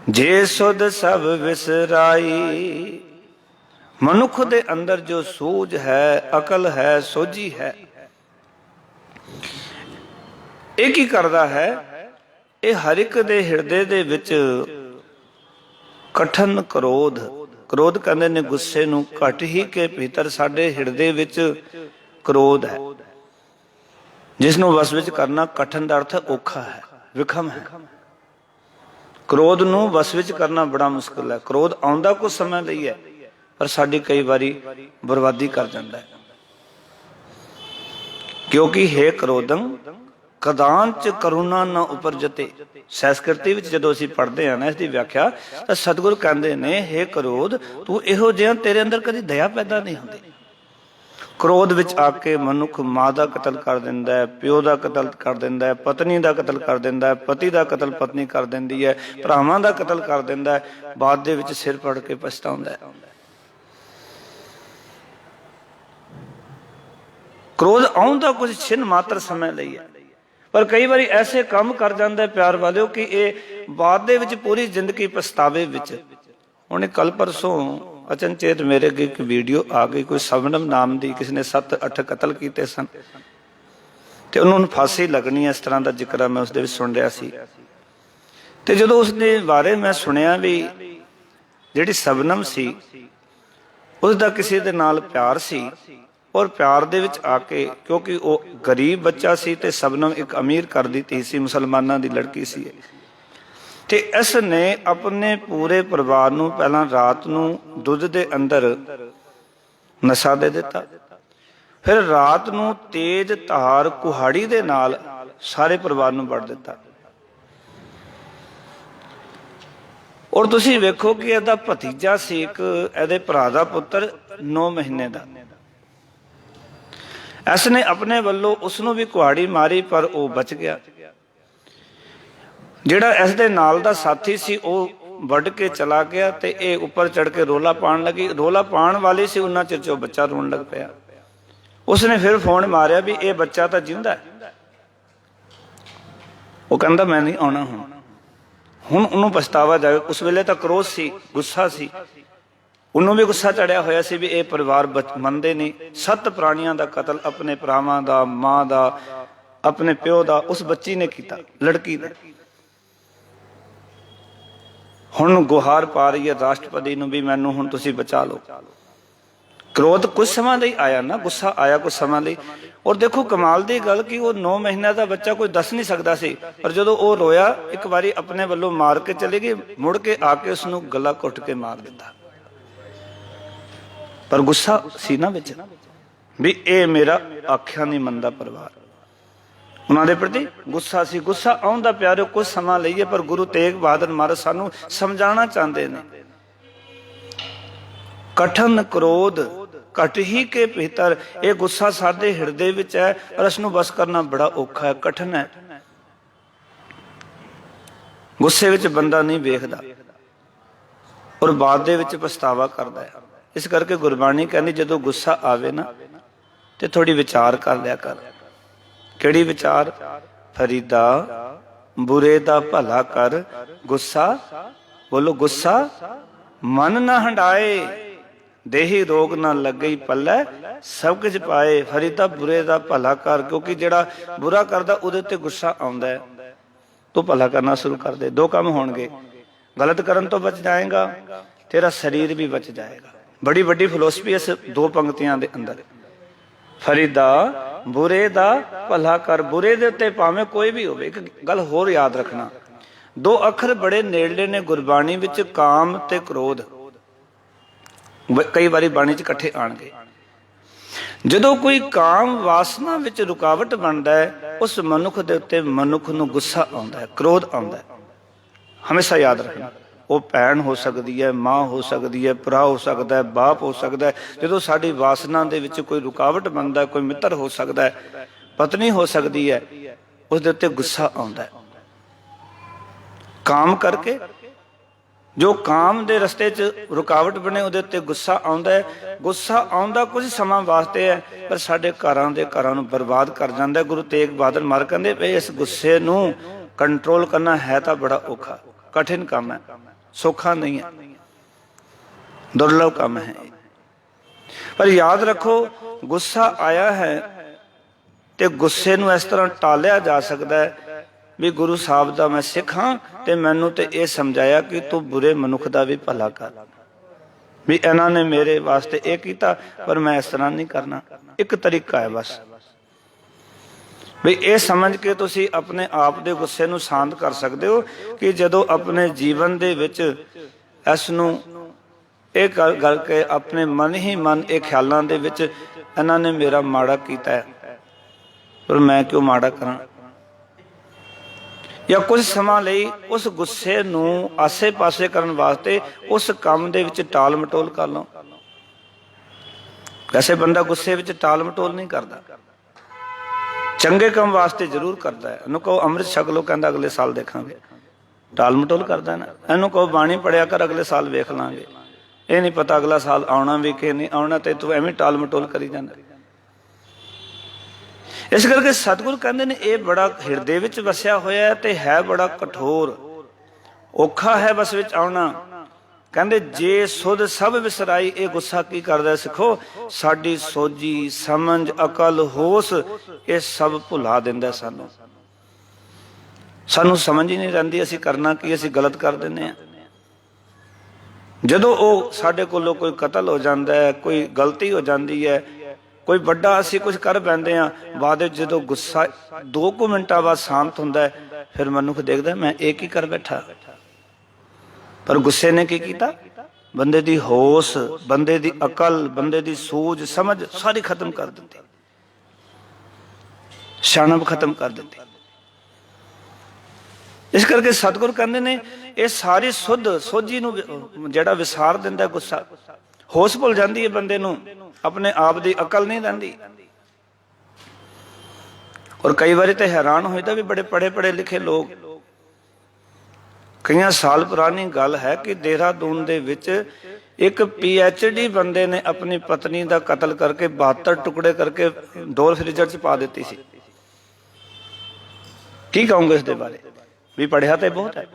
ਜੇ ਸੁਧ ਸਭ ਵਿਸਰਾਈ। ਮਨੁੱਖ ਦੇ ਅੰਦਰ ਜੋ ਸੂਝ ਹੈ, ਅਕਲ ਹੈ, ਸੋਝੀ ਹੈ, ਇਹ ਕੀ ਕਰਦਾ ਹੈ? ਇਹ ਹਰ ਇੱਕ ਦੇ ਹਿਰਦੇ ਦੇ ਵਿੱਚ ਕਠਨ ਕਰੋਧ, ਕ੍ਰੋਧ ਕਹਿੰਦੇ ਨੇ ਗੁੱਸੇ ਨੂੰ, ਘਟ ਹੀ ਕੇ ਭੀਤਰ ਸਾਡੇ ਹਿਰਦੇ ਵਿੱਚ ਕ੍ਰੋਧ ਹੈ, ਜਿਸ ਨੂੰ ਵਸ ਵਿੱਚ ਕਰਨਾ ਕਠਨ ਦਾ ਅਰਥ ਔਖਾ ਹੈ, ਵਿਖਮ ਹੈ। ਕ੍ਰੋਧ ਨੂੰ ਵਸ ਵਿੱਚ ਕਰਨਾ ਬੜਾ ਮੁਸ਼ਕਿਲ ਹੈ। ਕ੍ਰੋਧ ਆਉਂਦਾ ਕੁਝ ਸਮੇਂ ਲਈ ਹੈ, ਪਰ ਸਾਡੀ ਕਈ ਵਾਰੀ ਬਰਬਾਦੀ ਕਰ ਜਾਂਦਾ ਹੈ। ਕਿਉਂਕਿ ਹੈ ਕ੍ਰੋਧੰ ਕਦਾਂਚ ਕਰੁਣਾ ਨਾ ਉਪਰਜਤੇ। ਸੰਸਕ੍ਰਿਤੀ ਵਿੱਚ ਜਦੋਂ ਅਸੀਂ ਪੜ੍ਹਦੇ ਹਾਂ ਨਾ ਇਸ ਦੀ ਵਿਆਖਿਆ, ਤਾਂ ਸਤਿਗੁਰੂ ਕਹਿੰਦੇ ਨੇ, ਹੇ ਕ੍ਰੋਧ ਤੂੰ ਇਹੋ ਜਿਹਾ, ਤੇਰੇ ਅੰਦਰ ਕਦੀ ਦਇਆ ਪੈਦਾ ਨਹੀਂ ਹੁੰਦੀ। ਕ੍ਰੋਧ ਵਿੱਚ ਆ ਕੇ ਮਨੁੱਖ ਮਾਂ ਦਾ ਕਤਲ ਕਰ ਦਿੰਦਾ ਹੈ, ਪਿਓ ਦਾ ਕਤਲ ਕਰ ਦਿੰਦਾ ਹੈ, ਪਤਨੀ ਦਾ ਕਤਲ ਕਰ ਦਿੰਦਾ ਹੈ, ਪਤੀ ਦਾ ਕਤਲ ਪਤਨੀ ਕਰ ਦਿੰਦੀ ਹੈ, ਭਰਾਵਾਂ ਦਾ ਕਤਲ ਕਰ ਦਿੰਦਾ ਹੈ, ਬਾਅਦ ਦੇ ਵਿੱਚ ਸਿਰ ਫੜ ਕੇ ਪਛਤਾਉਂਦਾ ਹੈ। ਕ੍ਰੋਧ ਆਉਣ ਦਾ ਕੁਝ ਛਿਨ ਮਾਤਰ ਸਮੇਂ ਲਈ ਹੈ, ਪਰ ਕਈ ਵਾਰੀ ਐਸੇ ਕੰਮ ਕਰ ਜਾਂਦਾ ਪਿਆਰ ਵਾਲਿਓ ਕਿ ਇਹ ਬਾਅਦ ਦੇ ਵਿੱਚ ਪੂਰੀ ਜ਼ਿੰਦਗੀ ਪਛਤਾਵੇ ਵਿੱਚ। ਉਹਨੇ ਕੱਲ ਪਰਸੋਂ ਅਚਨਚੇਤ ਮੇਰੇ ਅੱਗੇ ਇੱਕ ਵੀਡੀਓ ਆ ਗਈ, ਕੋਈ ਸਬਨਮ ਨਾਮ ਦੀ ਕਿਸੇ ਨੇ 7-8 ਕਤਲ ਕੀਤੇ ਸਨ ਤੇ ਉਹਨੂੰ ਫਾਂਸੀ ਲੱਗਣੀ, ਇਸ ਤਰ੍ਹਾਂ ਦਾ ਜ਼ਿਕਰ ਮੈਂ ਉਸਦੇ ਵਿੱਚ ਸੁਣ ਰਿਹਾ ਸੀ। ਤੇ ਜਦੋਂ ਉਸਦੇ ਬਾਰੇ ਮੈਂ ਸੁਣਿਆ ਵੀ ਜਿਹੜੀ ਸਬਨਮ ਸੀ ਉਸਦਾ ਕਿਸੇ ਦੇ ਨਾਲ ਪਿਆਰ ਸੀ, ਔਰ ਪਿਆਰ ਦੇ ਵਿੱਚ ਆ ਕੇ, ਕਿਉਂਕਿ ਉਹ ਗਰੀਬ ਬੱਚਾ ਸੀ ਤੇ ਸਬਨਮ ਇੱਕ ਅਮੀਰ ਘਰ ਦੀ ਧੀ ਸੀ, ਮੁਸਲਮਾਨਾਂ ਦੀ ਲੜਕੀ ਸੀ, ਤੇ ਇਸ ਨੇ ਆਪਣੇ ਪੂਰੇ ਪਰਿਵਾਰ ਨੂੰ ਪਹਿਲਾਂ ਰਾਤ ਨੂੰ ਦੁੱਧ ਦੇ ਅੰਦਰ ਨਸ਼ਾ ਦੇ ਦਿੱਤਾ, ਫਿਰ ਰਾਤ ਨੂੰ ਤੇਜ਼ ਧਾਰ ਕੁਹਾੜੀ ਦੇ ਨਾਲ ਸਾਰੇ ਪਰਿਵਾਰ ਨੂੰ ਵੱਢ ਦਿੱਤਾ। ਔਰ ਤੁਸੀਂ ਵੇਖੋ ਕਿ ਇਹਦਾ ਭਤੀਜਾ ਸੀ ਇੱਕ, ਇਹਦੇ ਭਰਾ ਦਾ ਪੁੱਤਰ 9 ਮਹੀਨੇ ਦਾ, ਇਸ ਨੇ ਆਪਣੇ ਵੱਲੋਂ ਉਸ ਨੂੰ ਵੀ ਕੁਹਾੜੀ ਮਾਰੀ, ਪਰ ਉਹ ਬਚ ਗਿਆ। ਜਿਹੜਾ ਇਸ ਦੇ ਨਾਲ ਦਾ ਸਾਥੀ ਸੀ ਉਹ ਵੱਢ ਕੇ ਚਲਾ ਗਿਆ, ਤੇ ਇਹ ਉੱਪਰ ਚੜ ਕੇ ਰੋਲਾ ਪਾਉਣ ਲੱਗੀ। ਰੋਲਾ ਪਾਉਣ ਵਾਲੀ ਸੀ, ਉਹਨਾਂ ਚਿਰ 'ਚ ਉਹ ਬੱਚਾ ਰੋਣ ਲੱਗ ਪਿਆ। ਉਸਨੇ ਫਿਰ ਫੋਨ ਮਾਰਿਆ ਵੀ ਇਹ ਬੱਚਾ ਤਾਂ ਜਿੰਦਾ ਹੈ। ਉਹ ਕਹਿੰਦਾ ਮੈਂ ਨਹੀਂ ਆਉਣਾ ਹੁਣ ਉਹਨੂੰ ਪਛਤਾਵਾ ਜਾਵੇ। ਉਸ ਵੇਲੇ ਤਾਂ ਕ੍ਰੋਧ ਸੀ, ਗੁੱਸਾ ਸੀ, ਉਹਨੂੰ ਵੀ ਗੁੱਸਾ ਚੜਿਆ ਹੋਇਆ ਸੀ ਵੀ ਇਹ ਪਰਿਵਾਰ ਮੰਨਦੇ ਨਹੀਂ। 7 ਪ੍ਰਾਣੀਆਂ ਦਾ ਕਤਲ ਆਪਣੇ ਭਰਾਵਾਂ ਦਾ, ਮਾਂ ਦਾ, ਆਪਣੇ ਪਿਓ ਦਾ ਉਸ ਬੱਚੀ ਨੇ ਕੀਤਾ, ਲੜਕੀ ਨੇ। ਹੁਣ ਗੁਹਾਰ ਪਾ ਰਹੀ ਹੈ ਰਾਸ਼ਟਰਪਤੀ ਨੂੰ ਵੀ ਮੈਨੂੰ ਹੁਣ ਤੁਸੀਂ ਬਚਾ ਲਓ। ਕ੍ਰੋਧ ਕੁਝ ਸਮਾਂ ਲਈ ਆਇਆ ਨਾ, ਗੁੱਸਾ ਆਇਆ ਕੁਝ ਸਮਾਂ ਲਈ। ਔਰ ਦੇਖੋ ਕਮਾਲ ਦੀ ਗੱਲ ਕਿ ਉਹ 9 ਮਹੀਨਿਆਂ ਦਾ ਬੱਚਾ ਕੋਈ ਦੱਸ ਨਹੀਂ ਸਕਦਾ ਸੀ, ਪਰ ਜਦੋਂ ਉਹ ਰੋਇਆ ਇੱਕ ਵਾਰੀ ਆਪਣੇ ਵੱਲੋਂ ਮਾਰ ਕੇ ਚਲੇ ਗਈ, ਮੁੜ ਕੇ ਆ ਕੇ ਉਸਨੂੰ ਗਲਾ ਘੁੱਟ ਕੇ ਮਾਰ ਦਿੱਤਾ। ਪਰ ਗੁੱਸਾ ਸੀ ਨਾ ਵਿੱਚ ਵੀ ਇਹ ਮੇਰਾ ਆਖਿਆ ਨਹੀਂ ਮੰਨਦਾ ਪਰਿਵਾਰ, ਉਹਨਾਂ ਦੇ ਪ੍ਰਤੀ ਗੁੱਸਾ ਸੀ। ਗੁੱਸਾ ਆਉਂਦਾ ਪਿਆਰਿਓ ਕੁਝ ਸਮਾਂ ਲਈਏ, ਪਰ ਗੁਰੂ ਤੇਗ ਬਹਾਦਰ ਮਹਾਰਾਜ ਸਾਨੂੰ ਸਮਝਾਉਣਾ ਚਾਹੁੰਦੇ ਨੇ, ਕਠਨ ਕ੍ਰੋਧ ਘਟ ਹੀ ਕੇ ਭੀਤਰ। ਇਹ ਗੁੱਸਾ ਸਾਡੇ ਹਿਰਦੇ ਵਿੱਚ ਹੈ, ਪਰ ਇਸ ਨੂੰ ਬਸ ਕਰਨਾ ਬੜਾ ਔਖਾ ਹੈ, ਕਠਨ ਹੈ। ਗੁੱਸੇ ਵਿੱਚ ਬੰਦਾ ਨਹੀਂ ਵੇਖਦਾ ਔਰ ਬਾਅਦ ਦੇ ਵਿੱਚ ਪਛਤਾਵਾ ਕਰਦਾ ਹੈ। ਇਸ ਕਰਕੇ ਗੁਰਬਾਣੀ ਕਹਿੰਦੀ ਜਦੋਂ ਗੁੱਸਾ ਆਵੇ ਨਾ ਤੇ ਥੋੜੀ ਵਿਚਾਰ ਕਰ ਲਿਆ ਕਰ। ਕਿਹੜੀ ਵਿਚਾਰ? ਫਰੀਦਾ ਬੁਰੇ ਦਾ ਭਲਾ ਕਰ, ਗੁੱਸਾ ਬੋਲੋ ਗੁੱਸਾ ਮਨ ਨਾ ਹੰਡਾਏ, ਦੇਹੀ ਰੋਗ ਨਾ ਲੱਗਈ ਪੱਲੇ, ਸਭ ਕੁਝ ਪਾਏ। ਫਰੀਦਾ ਬੁਰੇ ਦਾ ਭਲਾ ਕਰ, ਕਿਉਂਕਿ ਜਿਹੜਾ ਬੁਰਾ ਕਰਦਾ ਉਹਦੇ ਤੇ ਗੁੱਸਾ ਆਉਂਦਾ ਹੈ, ਤੂੰ ਭਲਾ ਕਰਨਾ ਸ਼ੁਰੂ ਕਰ ਦੇ। 2 ਕੰਮ ਹੋਣਗੇ, ਗਲਤ ਕਰਨ ਤੋਂ ਬਚ ਜਾਏਗਾ, ਤੇਰਾ ਸਰੀਰ ਵੀ ਬਚ ਜਾਏਗਾ। ਬੜੀ ਵੱਡੀ ਫਿਲਾਸਫੀ ਇਸ 2 ਪੰਕਤੀਆਂ ਦੇ ਅੰਦਰ। ਫਰੀਦਾ ਬੁਰੇ ਦਾ ਭਲਾ ਕਰ, ਬੁਰੇ ਦੇ ਉੱਤੇ ਭਾਵੇਂ ਕੋਈ ਵੀ ਹੋਵੇ। ਇੱਕ ਗੱਲ ਹੋਰ ਯਾਦ ਰੱਖਣਾ, 2 ਅੱਖਰ ਬੜੇ ਨੇੜਲੇ ਨੇ ਗੁਰਬਾਣੀ ਵਿੱਚ, ਕਾਮ ਤੇ ਕ੍ਰੋਧ। ਕਈ ਵਾਰੀ ਬਾਣੀ 'ਚ ਇਕੱਠੇ ਆਣਗੇ। ਜਦੋਂ ਕੋਈ ਕਾਮ ਵਾਸਨਾ ਵਿੱਚ ਰੁਕਾਵਟ ਬਣਦਾ ਹੈ, ਉਸ ਮਨੁੱਖ ਦੇ ਉੱਤੇ ਮਨੁੱਖ ਨੂੰ ਗੁੱਸਾ ਆਉਂਦਾ ਹੈ, ਕ੍ਰੋਧ ਆਉਂਦਾ ਹੈ। ਹਮੇਸ਼ਾ ਯਾਦ ਰੱਖਣਾ, ਉਹ ਭੈਣ ਹੋ ਸਕਦੀ ਹੈ, ਮਾਂ ਹੋ ਸਕਦੀ ਹੈ, ਭਰਾ ਹੋ ਸਕਦਾ ਹੈ, ਬਾਪ ਹੋ ਸਕਦਾ ਹੈ। ਜਦੋਂ ਸਾਡੀ ਵਾਸਨਾ ਦੇ ਵਿੱਚ ਕੋਈ ਰੁਕਾਵਟ ਬਣਦਾ, ਕੋਈ ਮਿੱਤਰ ਹੋ ਸਕਦਾ ਹੈ, ਪਤਨੀ ਹੋ ਸਕਦੀ ਹੈ, ਉਸ ਦੇ ਉੱਤੇ ਗੁੱਸਾ ਆਉਂਦਾ ਹੈ। ਕਾਮ ਕਰਕੇ ਜੋ ਕਾਮ ਦੇ ਰਸਤੇ 'ਚ ਰੁਕਾਵਟ ਬਣੇ ਉਹਦੇ ਉੱਤੇ ਗੁੱਸਾ ਆਉਂਦਾ ਹੈ। ਗੁੱਸਾ ਆਉਂਦਾ ਕੁਝ ਸਮਾਂ ਵਾਸਤੇ ਹੈ, ਪਰ ਸਾਡੇ ਘਰਾਂ ਨੂੰ ਬਰਬਾਦ ਕਰ ਜਾਂਦਾ ਹੈ। ਗੁਰੂ ਤੇਗ ਬਹਾਦਰ ਮਹਾਰਾਜ ਕਹਿੰਦੇ ਵੀ ਇਸ ਗੁੱਸੇ ਨੂੰ ਕੰਟਰੋਲ ਕਰਨਾ ਹੈ ਤਾਂ ਬੜਾ ਔਖਾ, ਕਠਿਨ ਕੰਮ ਹੈ, ਸੌਖਾ ਨਹੀਂ ਹੈ, ਦੁਰਲਭ ਕੰਮ ਹੈ। ਪਰ ਯਾਦ ਰੱਖੋ, ਗੁੱਸਾ ਆਇਆ ਹੈ ਤੇ ਗੁੱਸੇ ਨੂੰ ਇਸ ਤਰ੍ਹਾਂ ਟਾਲਿਆ ਜਾ ਸਕਦਾ ਹੈ ਵੀ ਗੁਰੂ ਸਾਹਿਬ ਦਾ ਮੈਂ ਸਿੱਖ ਹਾਂ ਤੇ ਮੈਨੂੰ ਤੇ ਇਹ ਸਮਝਾਇਆ ਕਿ ਤੂੰ ਬੁਰੇ ਮਨੁੱਖ ਦਾ ਵੀ ਭਲਾ ਕਰ, ਵੀ ਇਹਨਾਂ ਨੇ ਮੇਰੇ ਵਾਸਤੇ ਇਹ ਕੀਤਾ ਪਰ ਮੈਂ ਇਸ ਤਰ੍ਹਾਂ ਨਹੀਂ ਕਰਨਾ। ਇੱਕ ਤਰੀਕਾ ਹੈ ਬਸ, ਵੀ ਇਹ ਸਮਝ ਕੇ ਤੁਸੀਂ ਆਪਣੇ ਆਪ ਦੇ ਗੁੱਸੇ ਨੂੰ ਸ਼ਾਂਤ ਕਰ ਸਕਦੇ ਹੋ ਕਿ ਜਦੋਂ ਆਪਣੇ ਜੀਵਨ ਦੇ ਵਿੱਚ ਇਸ ਨੂੰ ਇਹ ਗੱਲ ਕੇ ਆਪਣੇ ਮਨ ਹੀ ਮਨ ਇਹ ਖਿਆਲਾਂ ਦੇ ਵਿੱਚ ਇਹਨਾਂ ਨੇ ਮੇਰਾ ਮਾੜਾ ਕੀਤਾ ਹੈ ਪਰ ਮੈਂ ਕਿਉਂ ਮਾੜਾ ਕਰਾਂ, ਜਾਂ ਕੁਝ ਸਮਾਂ ਲਈ ਉਸ ਗੁੱਸੇ ਨੂੰ ਆਸੇ ਪਾਸੇ ਕਰਨ ਵਾਸਤੇ ਉਸ ਕੰਮ ਦੇ ਵਿੱਚ ਟਾਲ ਮਟੋਲ ਕਰ ਲਓ। ਵੈਸੇ ਬੰਦਾ ਗੁੱਸੇ ਵਿੱਚ ਟਾਲ ਮਟੋਲ ਨਹੀਂ ਕਰਦਾ, ਚੰਗੇ ਕੰਮ ਵਾਸਤੇ ਜ਼ਰੂਰ ਕਰਦਾ ਹੈ। ਇਹਨੂੰ ਕਹੋ ਅੰਮ੍ਰਿਤ ਛਕ ਲਓ, ਕਹਿੰਦਾ ਅਗਲੇ ਸਾਲ ਦੇਖਾਂਗੇ, ਟਾਲ ਮਟੋਲ ਕਰਦਾ ਨਾ। ਇਹਨੂੰ ਕਹੋ ਬਾਣੀ ਪੜਿਆ ਕਰ, ਅਗਲੇ ਸਾਲ ਵੇਖ ਲਾਂਗੇ, ਇਹ ਨਹੀਂ ਪਤਾ ਅਗਲਾ ਸਾਲ ਆਉਣਾ ਵੀ ਕਿ ਨਹੀਂ ਆਉਣਾ, ਤੇ ਤੂੰ ਐਵੇਂ ਟਾਲ ਮਟੋਲ ਕਰੀ ਜਾਂਦਾ। ਇਸ ਕਰਕੇ ਸਤਿਗੁਰ ਕਹਿੰਦੇ ਨੇ ਇਹ ਬੜਾ ਹਿਰਦੇ ਵਿੱਚ ਵਸਿਆ ਹੋਇਆ ਤੇ ਹੈ ਬੜਾ ਕਠੋਰ, ਔਖਾ ਹੈ ਬਸ ਵਿੱਚ ਆਉਣਾ। ਕਹਿੰਦੇ ਜੇ ਸੁਧ ਸਭ ਵਿਸਰਾਈ, ਇਹ ਗੁੱਸਾ ਕੀ ਕਰਦਾ ਸਿੱਖੋ, ਸਾਡੀ ਸੋਝੀ ਸਮਝ ਅਕਲ ਹੋਸ਼ ਇਹ ਸਭ ਭੁਲਾ ਦਿੰਦਾ ਸਾਨੂੰ। ਸਾਨੂੰ ਸਮਝ ਹੀ ਨਹੀਂ ਰਹਿੰਦੀ ਅਸੀਂ ਕਰਨਾ ਕੀ, ਅਸੀਂ ਗਲਤ ਕਰ ਦਿੰਦੇ ਹਾਂ। ਜਦੋਂ ਉਹ ਸਾਡੇ ਕੋਲੋਂ ਕੋਈ ਕਤਲ ਹੋ ਜਾਂਦਾ ਹੈ, ਕੋਈ ਗਲਤੀ ਹੋ ਜਾਂਦੀ ਹੈ, ਕੋਈ ਵੱਡਾ ਅਸੀਂ ਕੁਝ ਕਰ ਪੈਂਦੇ ਹਾਂ, ਬਾਅਦ ਵਿੱਚ ਜਦੋਂ ਗੁੱਸਾ 2 ਮਿੰਟਾਂ ਬਾਅਦ ਸ਼ਾਂਤ ਹੁੰਦਾ ਹੈ, ਫਿਰ ਮਨੁੱਖ ਦੇਖਦਾ ਮੈਂ ਇਹ ਕੀ ਕਰ ਬੈਠਾ। ਪਰ ਗੁੱਸੇ ਨੇ ਕੀ ਕੀਤਾ, ਬੰਦੇ ਦੀ ਹੋਸ਼, ਬੰਦੇ ਦੀ ਅਕਲ, ਬੰਦੇ ਦੀ ਸੂਝ ਸਮਝ ਸਾਰੀ ਖਤਮ ਕਰ ਦਿੱਤੀ, ਸਿਆਣਪ ਖਤਮ ਕਰ ਦਿੱਤੀ। ਇਸ ਕਰਕੇ ਸਤਿਗੁਰ ਕਹਿੰਦੇ ਨੇ ਇਹ ਸਾਰੀ ਸੁੱਧ ਸੋਝੀ ਨੂੰ ਜਿਹੜਾ ਵਿਸਾਰ ਦਿੰਦਾ ਗੁੱਸਾ, ਹੋਸ਼ ਭੁੱਲ ਜਾਂਦੀ ਹੈ ਬੰਦੇ ਨੂੰ, ਆਪਣੇ ਆਪ ਦੀ ਅਕਲ ਨਹੀਂ ਰਹਿੰਦੀ। ਔਰ ਕਈ ਵਾਰੀ ਤੇ ਹੈਰਾਨ ਹੋਈਦਾ ਵੀ ਬੜੇ ਪੜ੍ਹੇ ਲਿਖੇ ਲੋਕ, ਕਈਆਂ ਸਾਲ ਪੁਰਾਣੀ ਗੱਲ ਹੈ ਕਿ ਦੇਹਰਾਦੂਨ ਦੇ ਵਿੱਚ ਇੱਕ PhD ਬੰਦੇ ਨੇ ਆਪਣੀ ਪਤਨੀ ਦਾ ਕਤਲ ਕਰਕੇ 72 ਟੁਕੜੇ ਕਰਕੇ ਡੋਰ ਫ੍ਰੀਜ਼ਰ 'ਚ ਪਾ ਦਿੱਤੀ ਸੀ। ਕੀ ਕਹੋਗੇ ਇਸ ਦੇ ਬਾਰੇ? ਵੀ ਪੜ੍ਹਿਆ ਤੇ ਬਹੁਤ ਹੈ,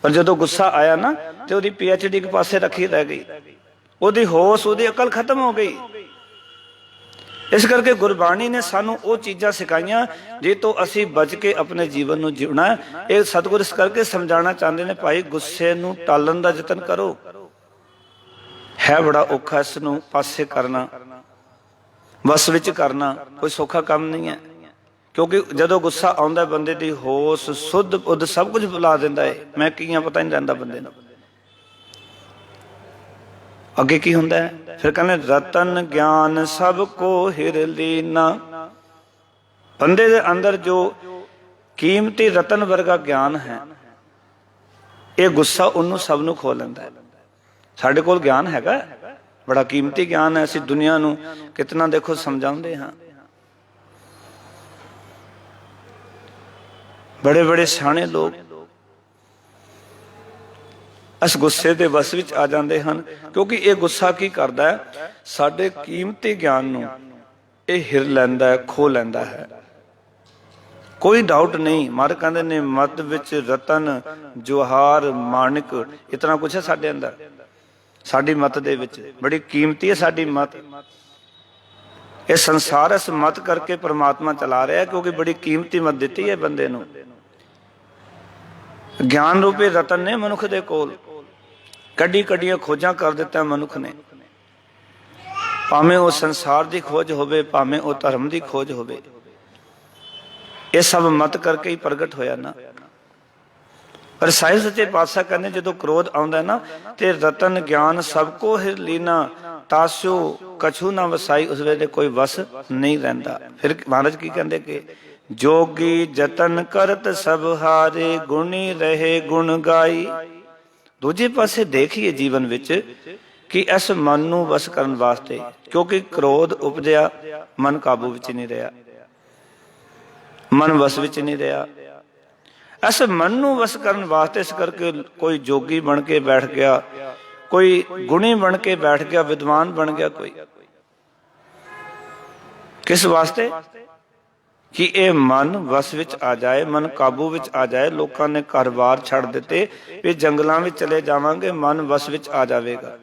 ਪਰ ਜਦੋਂ ਗੁੱਸਾ ਆਇਆ ਨਾ ਤੇ ਉਹਦੀ PhD ਇੱਕ ਪਾਸੇ ਰੱਖੀ ਰਹਿ ਗਈ। ਉਹਦੀ ਹੋਸ਼, ਉਹਦੀ ਅਕਲ ਖਤਮ ਹੋ ਗਈ। ਇਸ ਕਰਕੇ ਗੁਰਬਾਣੀ ਨੇ ਸਾਨੂੰ ਉਹ ਚੀਜ਼ਾਂ ਸਿਖਾਈਆਂ ਜੇ ਤੋਂ ਅਸੀਂ ਬਚ ਕੇ ਆਪਣੇ ਜੀਵਨ ਨੂੰ ਜਿਉਣਾ। ਇਹ ਸਤਿਗੁਰ ਇਸ ਕਰਕੇ ਸਮਝਾਉਣਾ ਚਾਹੁੰਦੇ ਨੇ, ਭਾਈ ਗੁੱਸੇ ਨੂੰ ਟਾਲਣ ਦਾ ਯਤਨ ਕਰੋ। ਹੈ ਬੜਾ ਔਖਾ ਇਸ ਨੂੰ ਪਾਸੇ ਕਰਨਾ, ਵਸ ਵਿੱਚ ਕਰਨਾ ਕੋਈ ਸੌਖਾ ਕੰਮ ਨਹੀਂ ਹੈ। ਕਿਉਂਕਿ ਜਦੋਂ ਗੁੱਸਾ ਆਉਂਦਾ ਬੰਦੇ ਦੀ ਹੋਸ਼, ਸੁੱਧ ਬੁੱਧ ਸਭ ਕੁਝ ਭੁਲਾ ਦਿੰਦਾ ਹੈ। ਮੈਂ ਕੀ ਹਾਂ ਪਤਾ ਨਹੀਂ ਰਹਿੰਦਾ ਬੰਦੇ ਨੂੰ। ਅੱਗੇ ਕੀ ਹੁੰਦਾ ਹੈ? ਫਿਰ ਕਹਿੰਦੇ ਰਤਨ ਗਿਆਨ ਸਭ ਕੋ ਹਿਰ ਲੀਨਾ। ਬੰਦੇ ਦੇ ਅੰਦਰ ਜੋ ਕੀਮਤੀ ਰਤਨ ਵਰਗਾ ਗਿਆਨ ਹੈ, ਇਹ ਗੁੱਸਾ ਉਹਨੂੰ ਸਭ ਨੂੰ ਖੋ ਲੈਂਦਾ ਹੈ। ਸਾਡੇ ਕੋਲ ਗਿਆਨ ਹੈਗਾ, ਬੜਾ ਕੀਮਤੀ ਗਿਆਨ ਹੈ। ਅਸੀਂ ਦੁਨੀਆ ਨੂੰ ਕਿਤਨਾ ਦੇਖੋ ਸਮਝਾਉਂਦੇ ਹਾਂ। ਬੜੇ ਬੜੇ ਸਿਆਣੇ ਲੋਕ ਇਸ ਗੁੱਸੇ ਦੇ ਵਸ ਵਿੱਚ ਆ ਜਾਂਦੇ ਹਨ, ਕਿਉਂਕਿ ਇਹ ਗੁੱਸਾ ਕੀ ਕਰਦਾ ਹੈ? ਸਾਡੇ ਕੀਮਤੀ ਗਿਆਨ ਨੂੰ ਇਹ ਹਿਰ ਲੈਂਦਾ ਹੈ, ਖੋ ਲੈਂਦਾ ਹੈ। ਕੋਈ ਡਾਊਟ ਨਹੀਂ। ਮਹਾਰਾਜ ਕਹਿੰਦੇ ਨੇ ਮਤ ਵਿੱਚ ਰਤਨ ਜਵਾਹਰ ਮਾਣਿਕ ਇਤਨਾ ਕੁਛ ਹੈ ਸਾਡੇ ਅੰਦਰ। ਸਾਡੀ ਮਤ ਦੇ ਵਿੱਚ ਬੜੀ ਕੀਮਤੀ ਹੈ ਸਾਡੀ ਮਤ। ਇਹ ਸੰਸਾਰ ਇਸ ਮਤ ਕਰਕੇ ਪ੍ਰਮਾਤਮਾ ਚਲਾ ਰਿਹਾ, ਕਿਉਂਕਿ ਬੜੀ ਕੀਮਤੀ ਮਤ ਦਿੱਤੀ ਹੈ ਬੰਦੇ ਨੂੰ। ਗਿਆਨ ਰੂਪੀ ਰਤਨ ਨੇ ਮਨੁੱਖ ਦੇ ਕੋਲ ਕੱਢੀ ਕੱਢੀਆਂ ਖੋਜਾਂ ਕਰ ਦਿੱਤਾ ਮਨੁੱਖ ਨੇ। ਭਾਵੇਂ ਉਹ ਸੰਸਾਰ ਦੀ ਖੋਜ ਹੋਵੇ, ਭਾਵੇਂ ਉਹ ਧਰਮ ਦੀ ਖੋਜ ਹੋਵੇ, ਇਹ ਸਭ ਮਤ ਕਰਕੇ ਹੀ ਪ੍ਰਗਟ ਹੋਇਆ ਨਾ। ਪਰ ਸਾਹਿਬ ਸੱਚੇ ਪਾਤਸ਼ਾਹ ਕਹਿੰਦੇ ਜਦੋਂ ਕ੍ਰੋਧ ਆਉਂਦਾ ਨਾ ਤੇ ਰਤਨ ਗਿਆਨ ਸਭ ਕੋ ਹਿਰ ਲੀਨਾ, ਤਾਸਿਓ ਕਛੂ ਨਾ ਵਸਾਈ। ਉਸ ਵੇਲੇ ਕੋਈ ਵਸ ਨਹੀਂ ਰਹਿੰਦਾ। ਫਿਰ ਮਹਾਰਾਜ ਕੀ ਕਹਿੰਦੇ ਕਿ ਜੋਗੀ ਜਤਨ ਕਰਤ ਸਭ ਹਾਰੇ, ਗੁਣੀ ਰਹੇ ਗੁਣ ਗਾਈ। ਦੂਜੇ ਪਾਸੇ ਦੇਖੀਏ ਜੀਵਨ ਵਿੱਚ ਕਿ ਇਸ ਮਨ ਨੂੰ ਵਸ ਕਰਨ ਵਾਸਤੇ, ਕਿਉਂਕਿ ਕ੍ਰੋਧ ਉਪਜਿਆ, ਮਨ ਕਾਬੂ ਵਿੱਚ ਨਹੀਂ ਰਿਹਾ, ਮਨ ਵਸ ਵਿੱਚ ਨਹੀਂ ਰਿਹਾ। ਇਸ ਮਨ ਨੂੰ ਵਸ ਕਰਨ ਵਾਸਤੇ ਇਸ ਕਰਕੇ ਕੋਈ ਜੋਗੀ ਬਣ ਕੇ ਬੈਠ ਗਿਆ, ਕੋਈ ਗੁਣੀ ਬਣ ਕੇ ਬੈਠ ਗਿਆ, ਵਿਦਵਾਨ ਬਣ ਗਿਆ ਕੋਈ। ਕਿਸ ਵਾਸਤੇ? ਕਿ ਇਹ ਮਨ ਵਸ ਵਿੱਚ ਆ ਜਾਏ, ਮਨ ਕਾਬੂ ਵਿੱਚ ਆ ਜਾਏ। ਲੋਕਾਂ ਨੇ ਘਰ-ਬਾਰ ਛੱਡ ਦਿੱਤੇ ਵੀ ਜੰਗਲਾਂ ਵਿੱਚ ਚਲੇ ਜਾਵਾਂਗੇ, ਮਨ ਵਸ ਵਿੱਚ ਆ ਜਾਵੇਗਾ।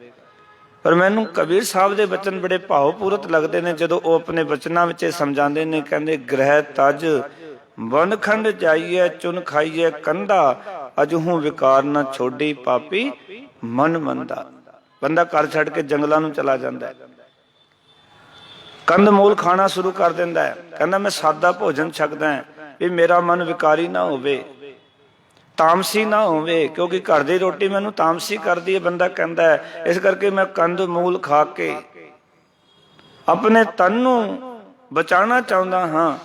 ਪਰ ਮੈਨੂੰ ਕਬੀਰ ਸਾਹਿਬ ਦੇ ਬਚਨ ਬੜੇ ਭਾਵਪੂਰਤ ਲੱਗਦੇ ਨੇ ਜਦੋਂ ਉਹ ਆਪਣੇ ਬਚਨਾਂ ਵਿੱਚ ਸਮਝਾਉਂਦੇ ਨੇ। ਕਹਿੰਦੇ ਗ੍ਰਹਿ ਤਜ ਵਨਖੰਡ ਜਾਈਏ, ਚੁਨ ਖਾਈਏ ਕੰਧਾ, ਅਜਹੂ ਵਿਕਾਰ ਨਾ ਛੋਡੀ ਪਾਪੀ ਮਨ ਮੰਦਾ। ਬੰਦਾ ਘਰ ਛੱਡ ਕੇ ਜੰਗਲਾਂ ਨੂੰ ਚਲਾ ਜਾਂਦਾ ਹੈ, ਕੰਧ ਮੂਲ ਖਾਣਾ ਸ਼ੁਰੂ ਕਰ ਦਿੰਦਾ ਹੈ। ਕਹਿੰਦਾ ਮੈਂ ਸਾਦਾ ਭੋਜਨ ਛਕਦਾ ਹੈ ਵੀ ਮੇਰਾ ਮਨ ਵਿਕਾਰੀ ਨਾ ਹੋਵੇ, ਤਾਮਸੀ ਨਾ ਹੋਵੇ, ਕਿਉਂਕਿ ਘਰ ਦੀ ਰੋਟੀ ਮੈਨੂੰ ਤਾਮਸੀ ਕਰਦੀ ਹੈ। ਬੰਦਾ ਕਹਿੰਦਾ ਹੈ ਇਸ ਕਰਕੇ ਮੈਂ ਕੰਧ ਮੂਲ ਖਾ ਕੇ ਆਪਣੇ ਤਨ ਨੂੰ ਬਚਾਉਣਾ ਚਾਹੁੰਦਾ ਹਾਂ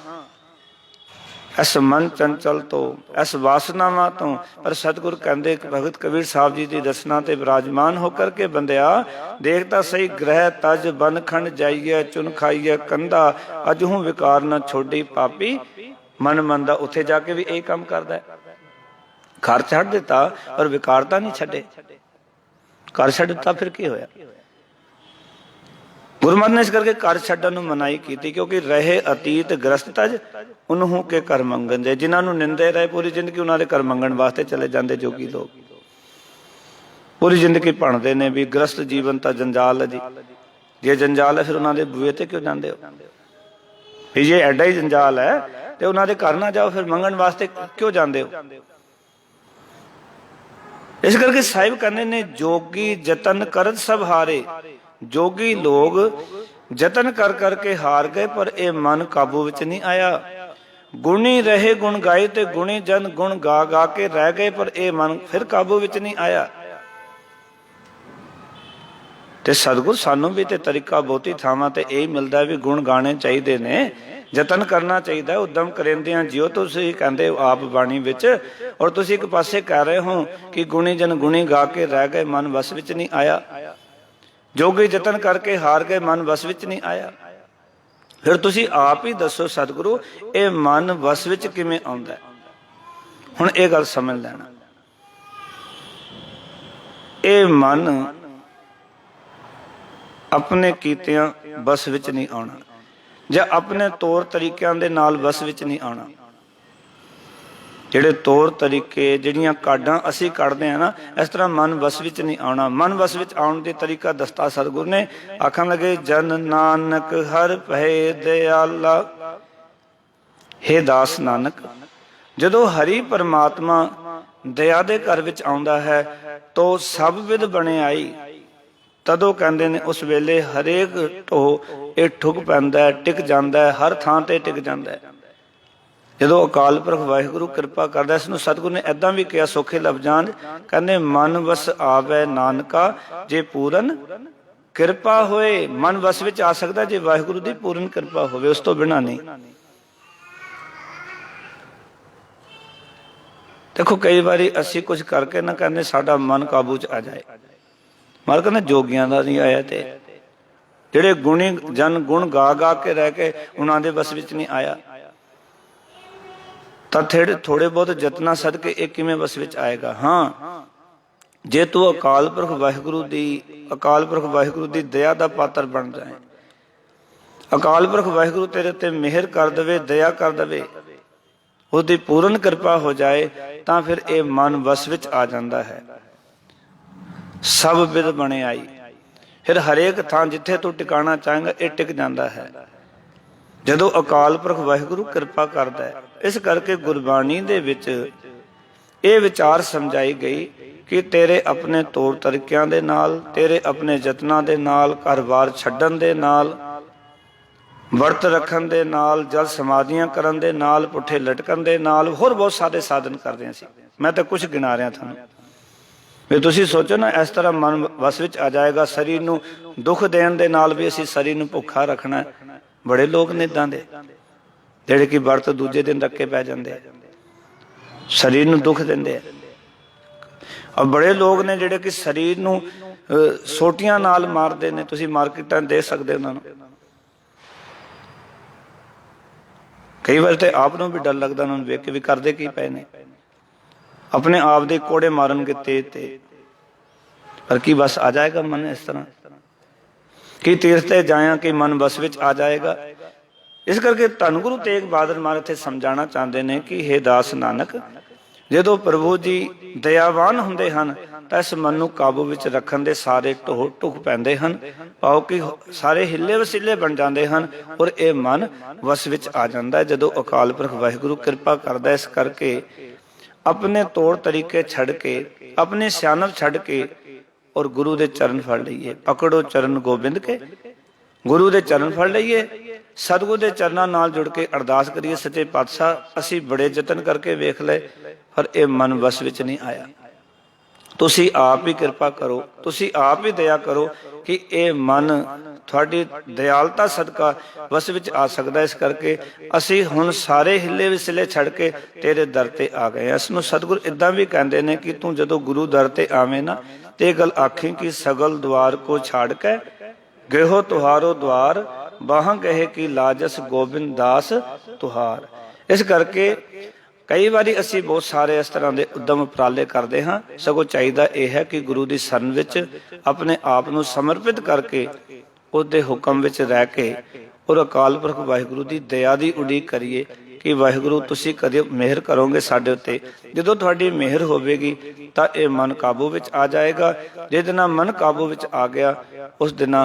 ਇਸ ਮਨ ਚੰਚਲ ਤੋਂ, ਇਸ ਵਾਸਨਾਵਾਂ ਤੋਂ। ਪਰ ਸਤਿਗੁਰ ਕਹਿੰਦੇ ਭਗਤ ਕਬੀਰ ਸਾਹਿਬ ਜੀ ਦੀ ਦਸਨਾ ਤੇ ਵਿਰਾਜਮਾਨ ਹੋਕਰ ਕੇ ਬੰਦਿਆ ਦੇਖ ਤਾਂ ਸਹੀ, ਗ੍ਰਹਿ ਤਜ ਬਨਖੰਡ ਜਾਈਏ, ਚੁਨ ਖਾਈਏ ਕੰਧਾ, ਅਜਹੂ ਵਿਕਾਰ ਨਾ ਛੋਡੀ ਪਾਪੀ ਮਨ ਮੰਦਾ। ਉੱਥੇ ਜਾ ਕੇ ਵੀ ਇਹ ਕੰਮ ਕਰਦਾ ਹੈ। ਘਰ ਛੱਡ ਦਿੱਤਾ ਪਰ ਵਿਕਾਰਤਾ ਨਹੀਂ ਛੱਡੇ। ਘਰ ਛੱਡ ਦਿੱਤਾ ਫਿਰ ਕੀ ਹੋਇਆ? ਗੁਰਮਤਿ ਨੇ ਇਸ ਕਰਕੇ ਘਰ ਛੱਡਣ ਨੂੰ ਮਨਾਈ ਕੀਤੀ, ਕਿਉਂਕਿ ਰਹੇ ਅਤੀਤ ਗ੍ਰਸਤ ਤਜ ਉਹਨੂੰ ਕੇ ਘਰ ਮੰਗਣ ਦੇ। ਜਿਨ੍ਹਾਂ ਨੂੰ ਨਿੰਦੇ ਰਹੇ ਪੂਰੀ ਜ਼ਿੰਦਗੀ, ਉਹਨਾਂ ਦੇ ਘਰ ਮੰਗਣ ਵਾਸਤੇ ਚਲੇ ਜਾਂਦੇ ਜੋਗੀ ਲੋਕ। ਪੂਰੀ ਜ਼ਿੰਦਗੀ ਭਣਦੇ ਨੇ ਵੀ ਗ੍ਰਸਤ ਜੀਵਨ ਤਾਂ ਜੰਜਾਲ ਹੈ ਜੀ। ਜੇ ਜੰਜਾਲ ਹੈ ਫਿਰ ਉਹਨਾਂ ਦੇ ਬੂਹੇ ਤੇ ਕਿਉਂ ਜਾਂਦੇ ਹੋ? ਵੀ ਜੇ ਐਡਾ ਹੀ ਜੰਜਾਲ ਹੈ ਤੇ ਉਹਨਾਂ ਦੇ ਘਰ ਨਾ ਜਾਓ, ਫਿਰ ਮੰਗਣ ਵਾਸਤੇ ਕਿਉਂ ਜਾਂਦੇ ਹੋ? ਇਸ ਕਰਕੇ ਸਾਹਿਬ ਕਹਿੰਦੇ ਨੇ ਜੋਗੀ ਜਤਨ ਕਰਤ ਸਭ ਹਾਰੇ। ਜੋਗੀ ਲੋਗ ਜਤਨ ਕਰ ਕਰਕੇ ਹਾਰ ਗਏ, ਪਰ ਇਹ ਮਨ ਕਾਬੂ ਵਿੱਚ ਨਹੀਂ ਆਇਆ। ਗੁਣੀ ਰਹੇ ਗੁਣ ਗਾਏ, ਤੇ ਗੁਣੀ ਜਨ ਗੁਣ ਗਾ ਗਾ ਕੇ ਰਹਿ ਗਏ, ਪਰ ਇਹ ਮਨ ਫਿਰ ਕਾਬੂ ਵਿੱਚ ਨਹੀਂ ਆਇਆ। ਤੇ ਸਤਿਗੁਰ ਸਾਨੂੰ ਵੀ ਤੇ ਤਰੀਕਾ ਬਹੁਤੀ ਥਾਵਾਂ ਤੇ ਇਹ ਮਿਲਦਾ ਵੀ ਗੁਣ ਗਾਣੇ ਚਾਹੀਦੇ ਨੇ, ਯਤਨ ਕਰਨਾ ਚਾਹੀਦਾ, ਉਦਮ ਕਰਿੰਦਿਆਂ ਜਿਉ। ਤੁਸੀਂ ਕਹਿੰਦੇ ਹੋ ਆਪ ਬਾਣੀ ਵਿੱਚ, ਔਰ ਤੁਸੀਂ ਇੱਕ ਪਾਸੇ ਕਹਿ ਰਹੇ ਹੋ ਕਿ ਗੁਣੀ ਜਨ ਗੁਣੀ ਗਾ ਕੇ ਰਹਿ ਗਏ, ਮਨ ਵਸ ਵਿੱਚ ਨਹੀਂ ਆਇਆ। ਜੋਗੀ ਯਤਨ ਕਰਕੇ ਹਾਰ ਗਏ, ਮਨ ਵਸ ਵਿੱਚ ਨਹੀਂ ਆਇਆ। ਫਿਰ ਤੁਸੀਂ ਆਪ ਹੀ ਦੱਸੋ ਸਤਿਗੁਰੂ, ਇਹ ਮਨ ਵਸ ਵਿੱਚ ਕਿਵੇਂ ਆਉਂਦਾ? ਹੁਣ ਇਹ ਗੱਲ ਸਮਝ ਲੈਣਾ, ਇਹ ਮਨ ਆਪਣੇ ਕੀਤਿਆਂ ਵਸ ਵਿੱਚ ਨਹੀਂ ਆਉਣਾ, ਜਾਂ ਆਪਣੇ ਤੌਰ ਤਰੀਕਿਆਂ ਦੇ ਨਾਲ ਵਸ ਵਿੱਚ ਨਹੀਂ ਆਉਣਾ। ਜਿਹੜੇ ਤੌਰ ਤਰੀਕੇ, ਜਿਹੜੀਆਂ ਕਾਢਾਂ ਅਸੀਂ ਕੱਢਦੇ ਹਾਂ ਨਾ, ਇਸ ਤਰ੍ਹਾਂ ਮਨ ਵਸ ਵਿੱਚ ਨਹੀਂ ਆਉਣਾ। ਮਨ ਵਸ ਵਿੱਚ ਆਉਣ ਦੀ ਤਰੀਕਾ ਦੱਸਤਾ ਸਤਿਗੁਰ ਨੇ। ਆਖਣ ਲੱਗੇ ਜਨ ਨਾਨਕ ਹਰ ਭਏ ਦਿਆਲਾ। ਹੇ ਦਾਸ ਨਾਨਕ, ਜਦੋਂ ਹਰੀ ਪਰਮਾਤਮਾ ਦਇਆ ਦੇ ਘਰ ਵਿੱਚ ਆਉਂਦਾ ਹੈ ਤੋ ਸਭ ਵਿਧ ਬਣਿਆਈ। ਤਦੋਂ ਕਹਿੰਦੇ ਨੇ ਉਸ ਵੇਲੇ ਹਰੇਕ ਢੋ ਇਹ ਠੁਕ ਪੈਂਦਾ, ਟਿਕ ਜਾਂਦਾ, ਹਰ ਥਾਂ ਤੇ ਟਿਕ ਜਾਂਦਾ। ਜਦੋਂ ਅਕਾਲ ਪੁਰਖ ਵਾਹਿਗੁਰੂ ਕਿਰਪਾ ਕਰਦਾ, ਇਸ ਨੂੰ ਸਤਿਗੁਰ ਨੇ ਏਦਾਂ ਵੀ ਕਿਹਾ ਸੌਖੇ ਲਫ਼ਜ਼ਾਂ 'ਚ, ਕਹਿੰਦੇ ਮਨ ਵਸ ਆਵੈ ਨਾਨਕਾ ਜੇ ਪੂਰਨ ਕਿਰਪਾ ਹੋਏ। ਮਨ ਵਸ ਵਿੱਚ ਆ ਸਕਦਾ ਜੇ ਵਾਹਿਗੁਰੂ ਦੀ ਪੂਰਨ ਕਿਰਪਾ ਹੋਵੇ, ਉਸ ਤੋਂ ਬਿਨਾਂ ਨਹੀਂ। ਦੇਖੋ ਕਈ ਵਾਰੀ ਅਸੀਂ ਕੁਝ ਕਰਕੇ ਨਾ ਕਹਿੰਦੇ ਸਾਡਾ ਮਨ ਕਾਬੂ 'ਚ ਆ ਜਾਏ। ਮਤਲਬ ਕਹਿੰਦੇ ਜੋਗੀਆਂ ਦਾ ਨਹੀਂ ਆਇਆ, ਤੇ ਜਿਹੜੇ ਗੁਣੀ ਜਨ ਗੁਣ ਗਾ ਗਾ ਕੇ ਰਹਿ ਕੇ ਉਹਨਾਂ ਦੇ ਵਸ ਵਿੱਚ ਨਹੀਂ ਆਇਆ, ਤਾਂ ਥੋੜੇ ਬਹੁਤ ਯਤਨਾਂ ਸਦਕੇ ਇਹ ਕਿਵੇਂ ਵਸ ਵਿੱਚ ਆਏਗਾ। ਹਾਂ, ਜੇ ਤੂੰ ਅਕਾਲ ਪੁਰਖ ਵਾਹਿਗੁਰੂ ਦੀ ਦਇਆ ਦਾ ਪਾਤਰ ਬਣ ਜਾਏ, ਅਕਾਲ ਪੁਰਖ ਵਾਹਿਗੁਰੂ ਤੇਰੇ ਤੇ ਮਿਹਰ ਕਰ ਦੇਵੇ, ਦਇਆ ਕਰ ਦੇਵੇ, ਉਹਦੀ ਪੂਰਨ ਕਿਰਪਾ ਹੋ ਜਾਏ, ਤਾਂ ਫਿਰ ਇਹ ਮਨ ਵਸ ਵਿੱਚ ਆ ਜਾਂਦਾ ਹੈ। ਸਭ ਵਿਧ ਬਣਿਆਈ, ਫਿਰ ਹਰੇਕ ਥਾਂ ਜਿੱਥੇ ਤੂੰ ਟਿਕਾਣਾ ਚਾਹੇਂਗਾ ਇਹ ਟਿਕ ਜਾਂਦਾ ਹੈ ਜਦੋਂ ਅਕਾਲ ਪੁਰਖ ਵਾਹਿਗੁਰੂ ਕਿਰਪਾ ਕਰਦਾ ਹੈ। ਇਸ ਕਰਕੇ ਗੁਰਬਾਣੀ ਦੇ ਵਿੱਚ ਇਹ ਵਿਚਾਰ ਸਮਝਾਈ ਗਈ ਕਿ ਤੇਰੇ ਆਪਣੇ ਤੌਰ ਤਰੀਕਿਆਂ ਦੇ ਨਾਲ, ਤੇਰੇ ਆਪਣੇ ਯਤਨਾਂ ਦੇ ਨਾਲ, ਘਰ-ਬਾਰ ਛੱਡਣ ਦੇ ਨਾਲ, ਵਰਤ ਰੱਖਣ ਦੇ ਨਾਲ, ਜਲ ਸਮਾਧੀਆਂ ਕਰਨ ਦੇ ਨਾਲ, ਪੁੱਠੇ ਲਟਕਣ ਦੇ ਨਾਲ, ਹੋਰ ਬਹੁਤ ਸਾਰੇ ਸਾਧਨ ਕਰਦੇ ਹਾਂ ਅਸੀਂ। ਮੈਂ ਤਾਂ ਕੁਝ ਗਿਣਾ ਰਿਹਾ ਤੁਹਾਨੂੰ, ਵੀ ਤੁਸੀਂ ਸੋਚੋ ਨਾ ਇਸ ਤਰ੍ਹਾਂ ਮਨ ਵਸ ਵਿੱਚ ਆ ਜਾਏਗਾ। ਸਰੀਰ ਨੂੰ ਦੁੱਖ ਦੇਣ ਦੇ ਨਾਲ ਵੀ ਅਸੀਂ ਸਰੀਰ ਨੂੰ ਭੁੱਖਾ ਰੱਖਣਾ। ਬੜੇ ਲੋਕ ਨੇ ਏਦਾਂ ਦੇ ਜਿਹੜੇ ਕਿ ਵਰਤ ਦੂਜੇ ਦਿਨ ਰੱਖ ਕੇ ਪੈ ਜਾਂਦੇ, ਸਰੀਰ ਨੂੰ ਦੁੱਖ ਦਿੰਦੇ ਆ। ਔਰ ਬੜੇ ਲੋਕ ਨੇ ਜਿਹੜੇ ਕਿ ਸਰੀਰ ਨੂੰ ਸੋਟੀਆਂ ਨਾਲ ਮਾਰਦੇ ਨੇ। ਤੁਸੀਂ ਮਾਰਕੀਟਾਂ ਦੇਖ ਸਕਦੇ ਉਹਨਾਂ ਨੂੰ। ਕਈ ਵਾਰ ਤੇ ਆਪ ਨੂੰ ਵੀ ਡਰ ਲੱਗਦਾ ਉਹਨਾਂ ਨੂੰ ਵੇਖ ਕੇ ਵੀ ਕਰਦੇ ਕੀ ਪਏ ਨੇ। ਆਪਣੇ ਆਪ ਦੇ ਕੋੜੇ ਮਾਰਨਗੇ ਤੇਜ ਤੇ, ਪਰ ਕੀ ਬਸ ਆ ਜਾਏਗਾ ਮਨ ਇਸ ਤਰ੍ਹਾਂ? ਕੀ ਤੀਰਥ ਤੇ ਜਾਇਆ ਕਿ ਮਨ ਬਸ ਵਿੱਚ ਆ ਜਾਏਗਾ? ਇਸ ਕਰਕੇ ਧੰਨ ਗੁਰੂ ਤੇਗ ਬਹਾਦਰ ਮਹਾਰਾਜ ਇੱਥੇ ਸਮਝਾਉਣਾ ਚਾਹੁੰਦੇ ਨੇ ਕਿ ਹੇ ਦਾਸ ਨਾਨਕ, ਜਦੋਂ ਪ੍ਰਭੂ ਜੀ ਦਇਆਵਾਨ ਹੁੰਦੇ ਹਨ ਤਾਂ ਇਸ ਮਨ ਨੂੰ ਕਾਬੂ ਵਿੱਚ ਰੱਖਣ ਦੇ ਸਾਰੇ ਢੋਹ ਢੁੱਕ ਪੈਂਦੇ ਹਨ, ਭਾਵ ਕਿ ਸਾਰੇ ਹਿੱਲੇ ਵਸੀਲੇ ਬਣ ਜਾਂਦੇ ਹਨ ਔਰ ਇਹ ਮਨ ਵਸ ਵਿੱਚ ਆ ਜਾਂਦਾ ਜਦੋਂ ਅਕਾਲ ਪੁਰਖ ਵਾਹਿਗੁਰੂ ਕਿਰਪਾ ਕਰਦਾ। ਇਸ ਕਰਕੇ ਆਪਣੇ ਤੌਰ ਤਰੀਕੇ ਛੱਡ ਕੇ, ਆਪਣੀ ਸਿਆਣਪ ਛੱਡ ਕੇ ਔਰ ਗੁਰੂ ਦੇ ਚਰਨ ਫੜ ਲਈਏ। ਪਕੜੋ ਚਰਨ ਗੋਬਿੰਦ ਕੇ, ਗੁਰੂ ਦੇ ਚਰਨ ਫੜ ਲਈਏ, ਸਤਿਗੁਰ ਦੇ ਚਰਨਾਂ ਨਾਲ ਜੁੜ ਕੇ ਅਰਦਾਸ ਕਰੀਏ, ਸੱਚੇ ਪਾਤਸ਼ਾਹ ਅਸੀਂ ਬੜੇ ਯਤਨ ਕਰਕੇ ਵੇਖ ਲਏ ਪਰ ਇਹ ਮਨ ਵਸ ਵਿੱਚ ਨਹੀਂ ਆਇਆ। ਤੁਸੀਂ ਆਪ ਹੀ ਕਿਰਪਾ ਕਰੋ, ਤੁਸੀਂ ਆਪ ਹੀ ਦਇਆ ਕਰੋ ਕਿ ਇਹ ਮਨ ਤੁਹਾਡੀ ਦਇਆਲਤਾ ਸਦਕਾ ਵਸ ਵਿੱਚ ਆ ਸਕਦਾ। ਇਸ ਕਰਕੇ ਅਸੀਂ ਹੁਣ ਸਾਰੇ ਹਿੱਲੇ ਵਿਸਲੇ ਛੱਡ ਕੇ ਤੇਰੇ ਦਰ ਤੇ ਆ ਗਏ। ਇਸ ਨੂੰ ਸਤਿਗੁਰ ਏਦਾਂ ਵੀ ਕਹਿੰਦੇ ਨੇ ਕਿ ਤੂੰ ਜਦੋਂ ਗੁਰੂ ਦਰ ਤੇ ਆਵੇਂ ਨਾ ਤੇ ਇਹ ਗੱਲ ਆਖੀ ਕਿ ਸਗਲ ਦੁਆਰ ਕੋ ਛਾੜ ਕੇ ਗਇਓ ਤੁਹਾਰੋ ਦੁਆਰ, ਬਾਹਾਂ ਕਹੇ ਕਿ ਲਾਜਸ ਗੋਬਿੰਦ ਦਾਸ ਤੁਹਾਰ। ਇਸ ਕਰਕੇ ਕਈ ਵਾਰੀ ਅਸੀਂ ਬਹੁਤ ਸਾਰੇ ਇਸ ਤਰ੍ਹਾਂ ਦੇ ਉਦਮ ਉਪਰਾਲੇ ਕਰਦੇ ਹਾਂ। ਸਗੋਂ ਚਾਹੀਦਾ ਇਹ ਹੈ ਕਿ ਗੁਰੂ ਦੀ ਸ਼ਰਨ ਵਿੱਚ ਆਪਣੇ ਆਪ ਨੂੰ ਸਮਰਪਿਤ ਕਰਕੇ ਉਹਦੇ ਹੁਕਮ ਵਿੱਚ ਰਹਿ ਕੇ ਔਰ ਅਕਾਲ ਪੁਰਖ ਵਾਹਿਗੁਰੂ ਦੀ ਦਇਆ ਦੀ ਉਡੀਕ ਕਰੀਏ ਕਿ ਵਾਹਿਗੁਰੂ ਤੁਸੀਂ ਕਦੇ ਮਿਹਰ ਕਰੋਗੇ ਸਾਡੇ ਉੱਤੇ। ਜਦੋਂ ਤੁਹਾਡੀ ਮਿਹਰ ਹੋਵੇਗੀ ਤਾਂ ਇਹ ਮਨ ਕਾਬੂ ਵਿੱਚ ਆ ਜਾਏਗਾ। ਜਿਸ ਦਿਨ ਮਨ ਕਾਬੂ ਵਿੱਚ ਆ ਗਿਆ ਉਸ ਦਿਨ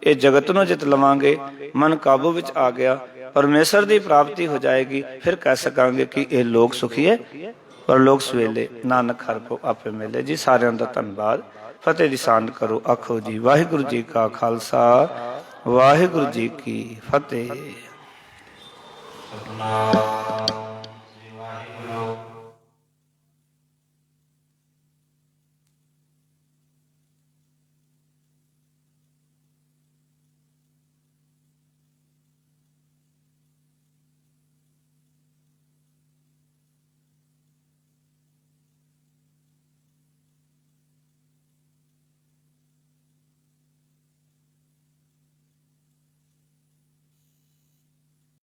ਇਹ ਜਗਤ ਨੂੰ ਜਿੱਤ ਲਵਾਂਗੇ। ਮਨ ਕਾਬੂ ਵਿੱਚ ਆ ਗਿਆ, ਪਰਮੇਸ਼ਰ ਦੀ ਪ੍ਰਾਪਤੀ ਹੋ ਜਾਏਗੀ। ਫਿਰ ਕਹਿ ਸਕਾਂਗੇ ਕਿ ਇਹ ਲੋਕ ਸੁਖੀ ਹੈ ਪਰ ਲੋਕ ਸਵੇਲੇ ਨਾਨਕ ਹਰਿ ਕੋ ਆਪੇ ਮਿਲੇ। ਜੀ ਸਾਰਿਆਂ ਦਾ ਧੰਨਵਾਦ। ਫਤਿਹ ਦੀ ਸਾਂਝ ਕਰੋ। ਆਖੋ ਜੀ ਵਾਹਿਗੁਰੂ ਜੀ ਕਾ ਖਾਲਸਾ, ਵਾਹਿਗੁਰੂ ਜੀ ਕੀ ਫਤਿਹ।